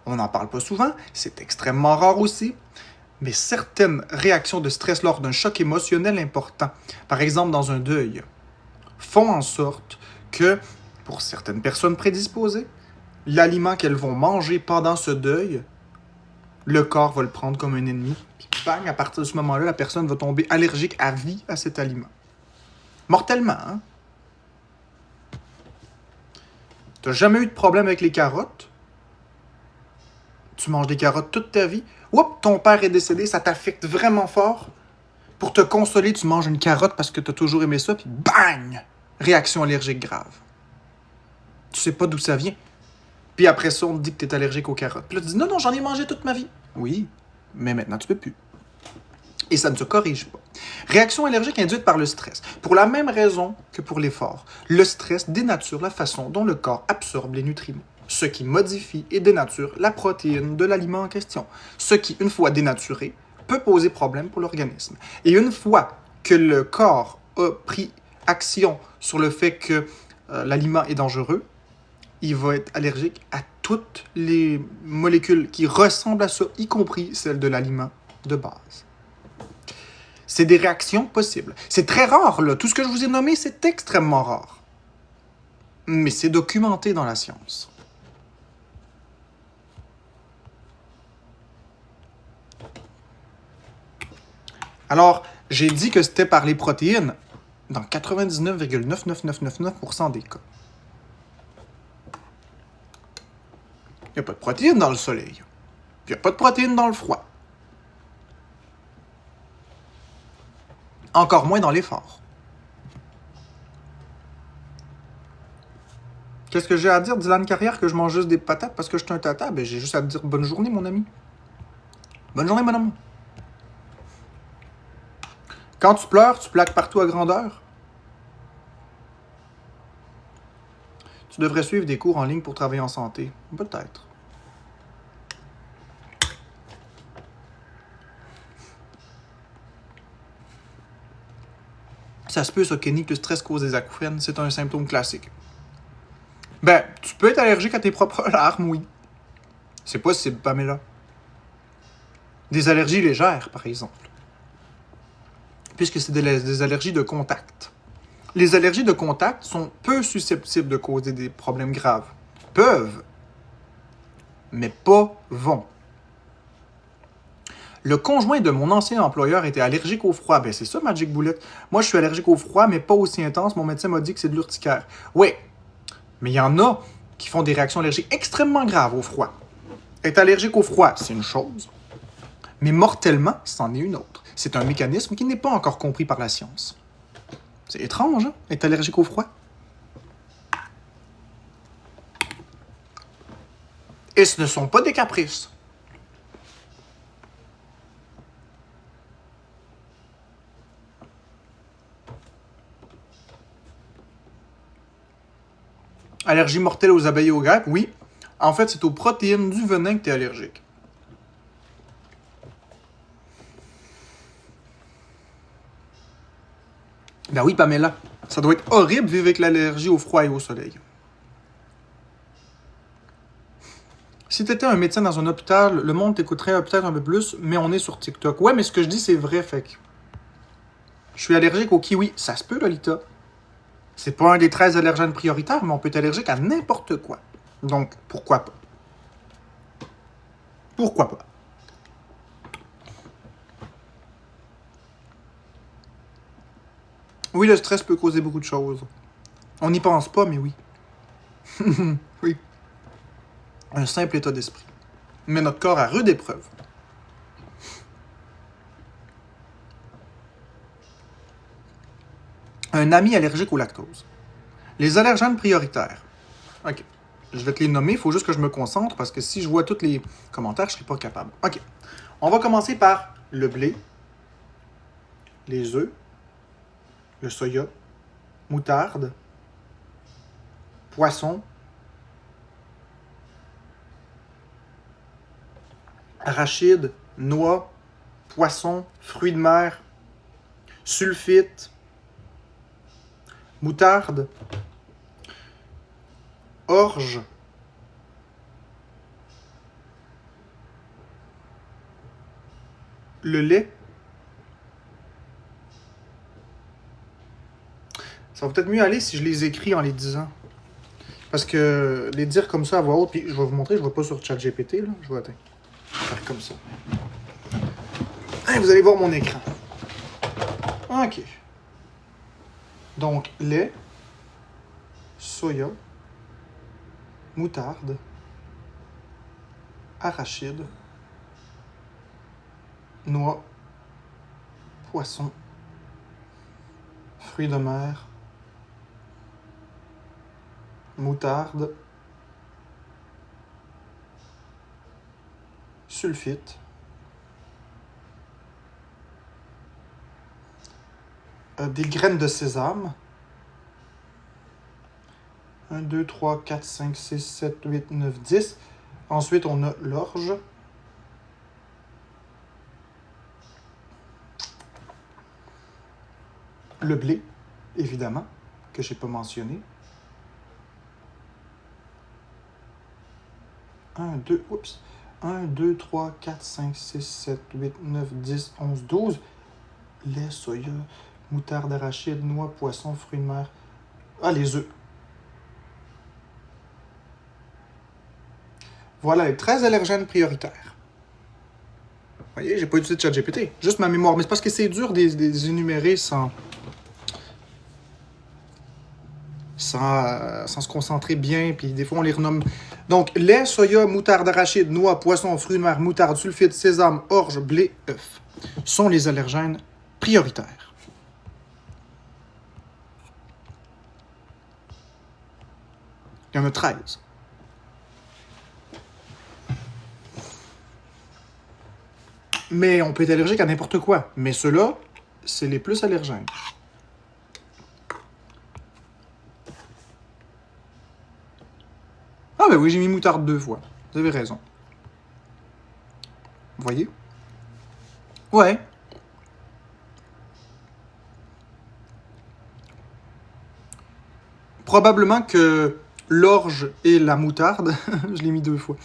On n'en parle pas souvent, c'est extrêmement rare aussi, mais certaines réactions de stress lors d'un choc émotionnel important, par exemple dans un deuil, font en sorte que, pour certaines personnes prédisposées, l'aliment qu'elles vont manger pendant ce deuil, le corps va le prendre comme un ennemi. Puis bang, à partir de ce moment-là, la personne va tomber allergique à vie à cet aliment. Mortellement, hein? T'as jamais eu de problème avec les carottes? Tu manges des carottes toute ta vie? Oups, ton père est décédé, ça t'affecte vraiment fort. Pour te consoler, tu manges une carotte parce que tu as toujours aimé ça, puis bang! Réaction allergique grave. Tu sais pas d'où ça vient. Puis après ça, on te dit que tu es allergique aux carottes. Puis là, tu dis, non, non, j'en ai mangé toute ma vie. Oui, mais maintenant, tu peux plus. Et ça ne se corrige pas. Réaction allergique induite par le stress. Pour la même raison que pour l'effort, le stress dénature la façon dont le corps absorbe les nutriments, ce qui modifie et dénature la protéine de l'aliment en question, ce qui, une fois dénaturé, peut poser problème pour l'organisme. Et une fois que le corps a pris action sur le fait que l'aliment est dangereux, il va être allergique à toutes les molécules qui ressemblent à ça, y compris celles de l'aliment de base. C'est des réactions possibles. C'est très rare, là. Tout ce que je vous ai nommé, c'est extrêmement rare. Mais c'est documenté dans la science. Alors, j'ai dit que c'était par les protéines dans 99,99999% des cas. Il n'y a pas de protéines dans le soleil. Il n'y a pas de protéines dans le froid. Encore moins dans l'effort. Qu'est-ce que j'ai à dire, Dylan Carrière, que je mange juste des patates parce que je suis un tata? Ben, j'ai juste à te dire bonne journée, mon ami. Bonne journée, mon ami. Quand tu pleures, tu plaques partout à grandeur. Tu devrais suivre des cours en ligne pour travailler en santé. Peut-être. Ça se peut, ça, Kenny, que le stress cause des acouphènes. C'est un symptôme classique. Ben, tu peux être allergique à tes propres larmes, oui. C'est possible, Pamela. Des allergies légères, par exemple. Puisque c'est des allergies de contact. Les allergies de contact sont peu susceptibles de causer des problèmes graves. Peuvent, mais pas vont. Le conjoint de mon ancien employeur était allergique au froid. Ben c'est ça, Magic Bullet. Moi, je suis allergique au froid, mais pas aussi intense. Mon médecin m'a dit que c'est de l'urticaire. Oui, mais il y en a qui font des réactions allergiques extrêmement graves au froid. Être allergique au froid, c'est une chose. Mais mortellement, c'en est une autre. C'est un mécanisme qui n'est pas encore compris par la science. C'est étrange, hein, être allergique au froid. Et ce ne sont pas des caprices. Allergie mortelle aux abeilles et aux guêpes, oui. En fait, c'est aux protéines du venin que tu es allergique. Ben oui, Pamela. Ça doit être horrible vivre avec l'allergie au froid et au soleil. Si t'étais un médecin dans un hôpital, le monde t'écouterait peut-être un peu plus, mais on est sur TikTok. Ouais, mais ce que je dis, c'est vrai, fait que... Je suis allergique au kiwi. Ça se peut, Lolita. C'est pas un des 13 allergènes prioritaires, mais on peut être allergique à n'importe quoi. Donc, pourquoi pas? Pourquoi pas? Oui, le stress peut causer beaucoup de choses. On n'y pense pas, mais oui. Oui. Un simple état d'esprit. Mais notre corps à rude épreuve. Un ami allergique au lactose. Les allergènes prioritaires. OK. Je vais te les nommer, il faut juste que je me concentre parce que si je vois tous les commentaires, je ne serai pas capable. OK. On va commencer par le blé, les œufs, le soya, moutarde, poisson, arachide, noix, poisson, fruits de mer, sulfite, moutarde, orge, le lait. Ça va peut-être mieux aller si je les écris en les disant. Parce que les dire comme ça à voix haute, puis je vais vous montrer, je ne vais pas sur ChatGPT, là, je vais faire comme ça. Et vous allez voir mon écran. OK. Donc, lait, soya, moutarde, arachide, noix, poisson, fruits de mer, moutarde, sulfite. Des graines de sésame. 1, 2, 3, 4, 5, 6, 7, 8, 9, 10. Ensuite, on a l'orge. Le blé, évidemment, que je n'ai pas mentionné. 1, 2, 3, 4, 5, 6, 7, 8, 9, 10, 11, 12. Lait, soya, moutarde, arachide, noix, poisson, fruits de mer. Ah, les œufs. Voilà les 13 allergènes prioritaires. Vous voyez, j'ai pas utilisé de ChatGPT, juste ma mémoire. Mais c'est parce que c'est dur de les énumérer sans se concentrer bien, puis des fois on les renomme. Donc, lait, soya, moutarde, arachide, noix, poisson, fruits de mer, moutarde, sulfite, sésame, orge, blé, œuf sont les allergènes prioritaires. Il y en a 13. Mais on peut être allergique à n'importe quoi. Mais ceux-là, c'est les plus allergènes. Ah ben oui, j'ai mis moutarde 2 fois. Vous avez raison. Vous voyez? Ouais. Probablement que l'orge et la moutarde, je l'ai mis 2 fois.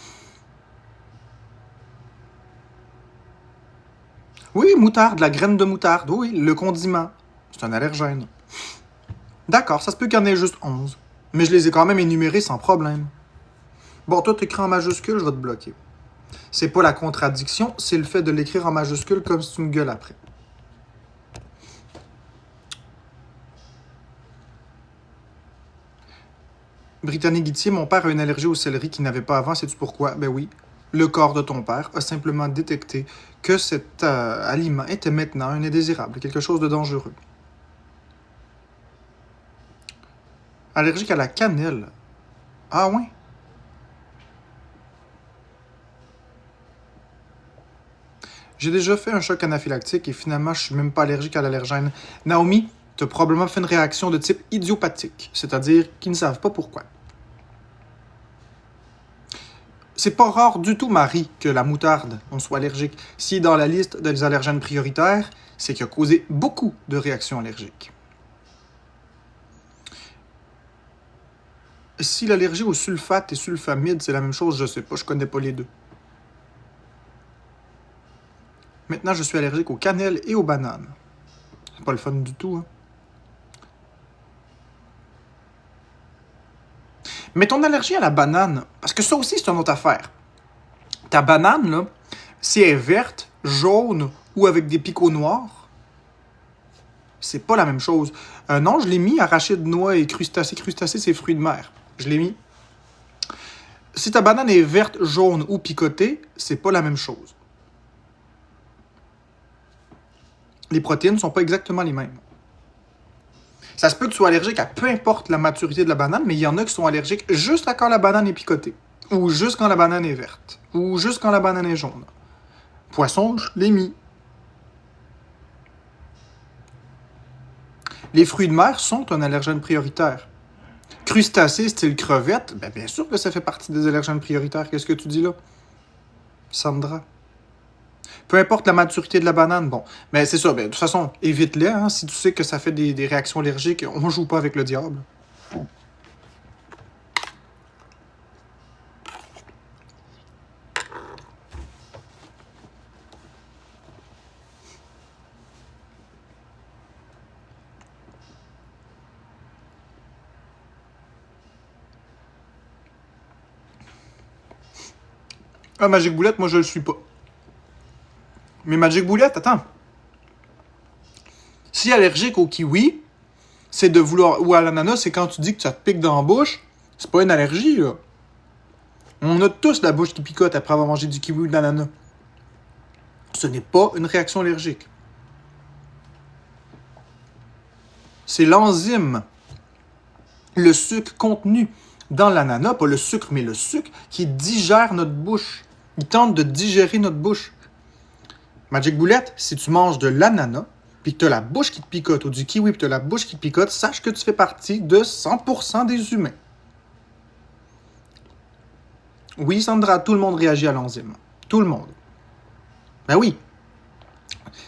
Oui, moutarde, la graine de moutarde, oui, le condiment. C'est un allergène. D'accord, ça se peut qu'il y en ait juste 11. Mais je les ai quand même énumérés sans problème. Bon, toi, t'écris en majuscule, je vais te bloquer. C'est pas la contradiction, c'est le fait de l'écrire en majuscule comme si tu me gueules après. Britannique Guitier, mon père a une allergie au céleri qu'il n'avait pas avant, sais-tu pourquoi? Ben oui, le corps de ton père a simplement détecté que cet aliment était maintenant un indésirable, quelque chose de dangereux. Allergique à la cannelle. Ah ouais? J'ai déjà fait un choc anaphylactique et finalement, je suis même pas allergique à l'allergène. Naomi, tu as probablement fait une réaction de type idiopathique, c'est-à-dire qu'ils ne savent pas pourquoi. C'est pas rare du tout, Marie, que la moutarde, on soit allergique. Si dans la liste des allergènes prioritaires, c'est qu'il a causé beaucoup de réactions allergiques. Si l'allergie au sulfate et sulfamide, c'est la même chose, je sais pas, je connais pas les deux. Maintenant, je suis allergique aux cannelles et aux bananes. C'est pas le fun du tout, hein. Mais ton allergie à la banane, parce que ça aussi, c'est une autre affaire. Ta banane, là, si elle est verte, jaune ou avec des picots noirs, c'est pas la même chose. Non, je l'ai mis arachide, noix et crustacés. Crustacés, c'est fruits de mer. Je l'ai mis. Si ta banane est verte, jaune ou picotée, c'est pas la même chose. Les protéines ne sont pas exactement les mêmes. Ça se peut que tu sois allergique à peu importe la maturité de la banane, mais il y en a qui sont allergiques juste à quand la banane est picotée, ou juste quand la banane est verte, ou juste quand la banane est jaune. Poisson, je l'ai mis. Les fruits de mer sont un allergène prioritaire. Crustacés, style crevette, ben bien sûr que ça fait partie des allergènes prioritaires. Qu'est-ce que tu dis là, Sandra? Peu importe la maturité de la banane, bon. Mais c'est ça, ben, de toute façon, évite-les. Hein, si tu sais que ça fait des réactions allergiques, on joue pas avec le diable. Ah, Magic Boulette, moi je le suis pas. Mais Magic Boulette, attends. Si allergique au kiwi, c'est de vouloir. Ou à l'ananas, c'est quand tu dis que ça te pique dans la bouche. C'est pas une allergie, là. On a tous la bouche qui picote après avoir mangé du kiwi ou de l'ananas. Ce n'est pas une réaction allergique. C'est l'enzyme, le sucre contenu dans l'ananas, pas le sucre, mais le sucre, qui digère notre bouche. Il tente de digérer notre bouche. Magic Bullet, si tu manges de l'ananas, puis que tu as la bouche qui te picote, ou du kiwi, puis tu as la bouche qui te picote, sache que tu fais partie de 100% des humains. Oui, Sandra, tout le monde réagit à l'enzyme. Tout le monde. Ben oui.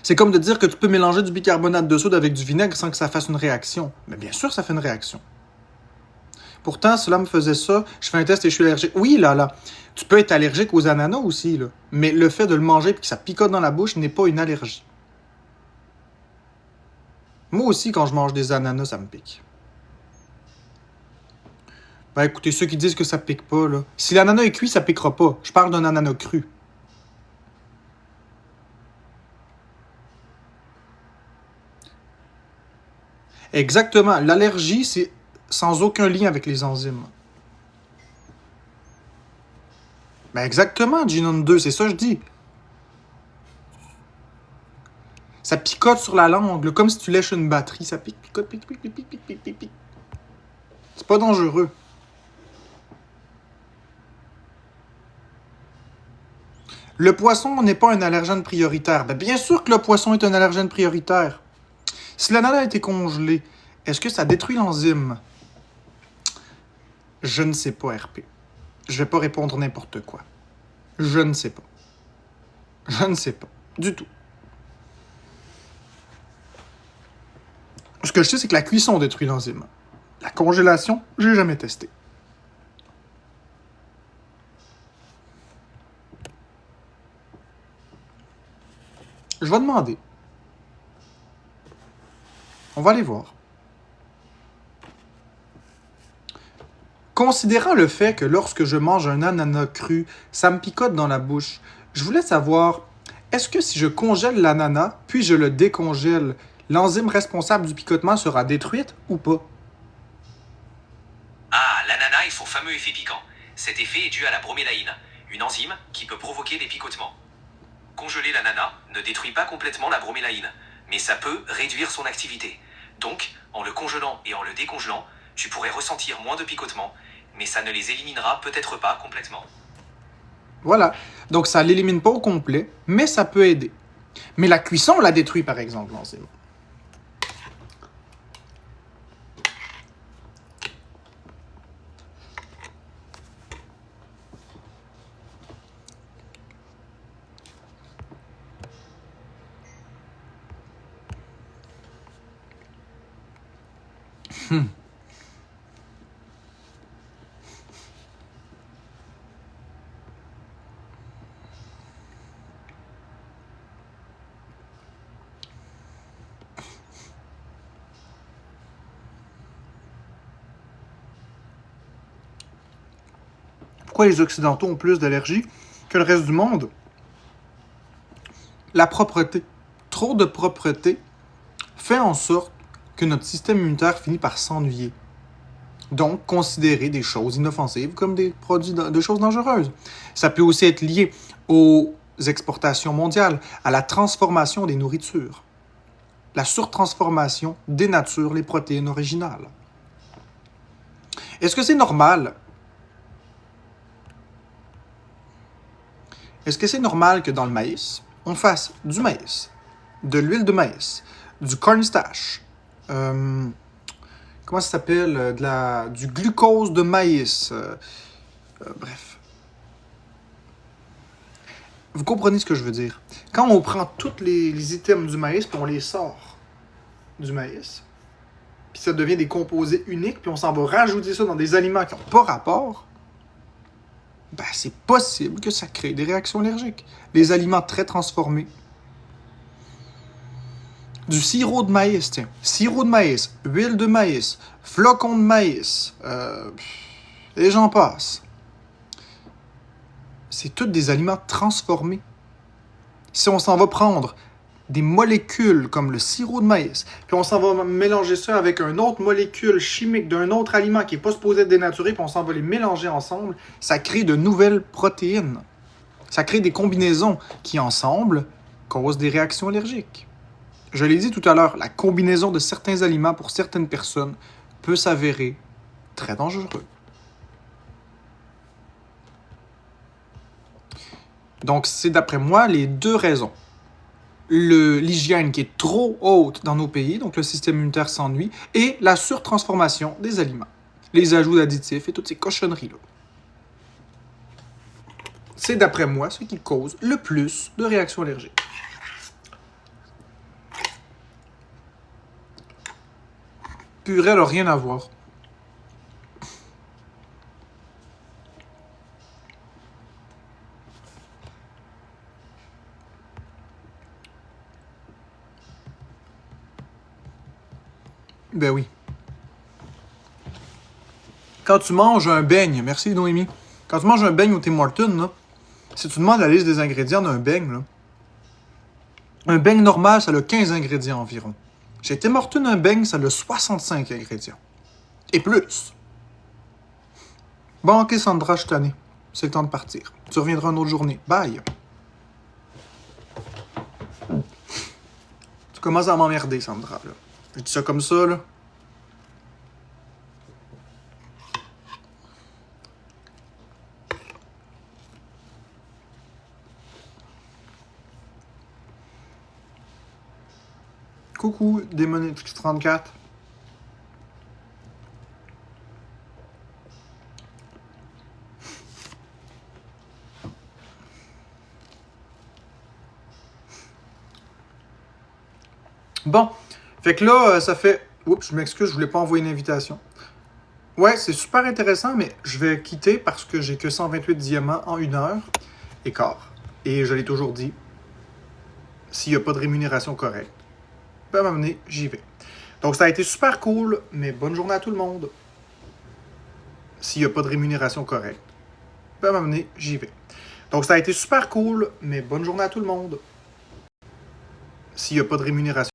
C'est comme de dire que tu peux mélanger du bicarbonate de soude avec du vinaigre sans que ça fasse une réaction. Mais bien sûr, ça fait une réaction. Pourtant, cela me faisait ça, je fais un test et je suis allergique. Oui, là. Tu peux être allergique aux ananas aussi, là. Mais le fait de le manger et que ça picote dans la bouche n'est pas une allergie. Moi aussi, quand je mange des ananas, ça me pique. Ben écoutez, ceux qui disent que ça pique pas, là. Si l'ananas est cuit, ça piquera pas. Je parle d'un ananas cru. Exactement. L'allergie, c'est sans aucun lien avec les enzymes. Ben exactement, Genome 2, c'est ça que je dis. Ça picote sur la langue, là, comme si tu lèches une batterie. Ça pique, picote, pique, pique, pique, pique, pique, pique, pique. C'est pas dangereux. Le poisson n'est pas un allergène prioritaire. Ben bien sûr que le poisson est un allergène prioritaire. Si l'ananas a été congelé, est-ce que ça détruit l'enzyme? Je ne sais pas, RP. Je vais pas répondre n'importe quoi. Je ne sais pas. Je ne sais pas. Du tout. Ce que je sais, c'est que la cuisson détruit l'enzyme. La congélation, j'ai jamais testé. Je vais demander. On va aller voir. Considérant le fait que lorsque je mange un ananas cru, ça me picote dans la bouche, je voulais savoir, est-ce que si je congèle l'ananas, puis je le décongèle, l'enzyme responsable du picotement sera détruite ou pas? Ah, l'ananas est son fameux effet piquant. Cet effet est dû à la bromélaïne, une enzyme qui peut provoquer des picotements. Congeler l'ananas ne détruit pas complètement la bromélaïne, mais ça peut réduire son activité. Donc, en le congelant et en le décongelant, tu pourrais ressentir moins de picotements, mais ça ne les éliminera peut-être pas complètement. Voilà. Donc ça l'élimine pas au complet, mais ça peut aider. Mais la cuisson la détruit, par exemple, l'enzyme. Pourquoi les Occidentaux ont plus d'allergies que le reste du monde? La propreté. Trop de propreté fait en sorte que notre système immunitaire finit par s'ennuyer. Donc, considérer des choses inoffensives comme des produits de choses dangereuses. Ça peut aussi être lié aux exportations mondiales, à la transformation des nourritures. La surtransformation dénature les protéines originales. Est-ce que c'est normal? Est-ce que c'est normal que dans le maïs, on fasse du maïs, de l'huile de maïs, du cornstarch, comment ça s'appelle, du glucose de maïs, bref. Vous comprenez ce que je veux dire? Quand on prend tous les items du maïs puis on les sort du maïs, puis ça devient des composés uniques, puis on s'en va rajouter ça dans des aliments qui n'ont pas rapport, ben c'est possible que ça crée des réactions allergiques. Les aliments très transformés. Du sirop de maïs, tiens. Sirop de maïs, huile de maïs, flocons de maïs, et j'en passe. C'est tous des aliments transformés. Si on s'en va prendre des molécules comme le sirop de maïs, puis on s'en va mélanger ça avec une autre molécule chimique d'un autre aliment qui n'est pas supposé être dénaturé, puis on s'en va les mélanger ensemble, ça crée de nouvelles protéines. Ça crée des combinaisons qui, ensemble, causent des réactions allergiques. Je l'ai dit tout à l'heure, la combinaison de certains aliments pour certaines personnes peut s'avérer très dangereux. Donc, c'est d'après moi les deux raisons. L'hygiène qui est trop haute dans nos pays, donc le système immunitaire s'ennuie, et la surtransformation des aliments. Les ajouts d'additifs et toutes ces cochonneries-là. C'est d'après moi ce qui cause le plus de réactions allergiques. Purée, elle n'a rien à voir. Ben oui. Quand tu manges un beigne, merci Noémie, quand tu manges un beigne au Tim Hortons, là, si tu demandes la liste des ingrédients d'un beigne, là, un beigne normal, ça a 15 ingrédients environ. Chez Tim Hortons, un beigne, ça a 65 ingrédients. Et plus. Bon, ok Sandra, je suis tanné. C'est le temps de partir. Tu reviendras une autre journée. Bye. Tu commences à m'emmerder, Sandra. Là. Je dis ça comme ça, là. Coucou, Démonix 34. Bon, fait que là, ça fait... Oups, je m'excuse, je voulais pas envoyer une invitation. Ouais, c'est super intéressant, mais je vais quitter parce que j'ai que 128 diamants en 1h15. Et je l'ai toujours dit, s'il n'y a pas de rémunération correcte, peut m'amener, j'y vais. Donc ça a été super cool, mais bonne journée à tout le monde. S'il n'y a pas de rémunération correcte, peut m'amener, j'y vais. Donc ça a été super cool, mais bonne journée à tout le monde. S'il n'y a pas de rémunération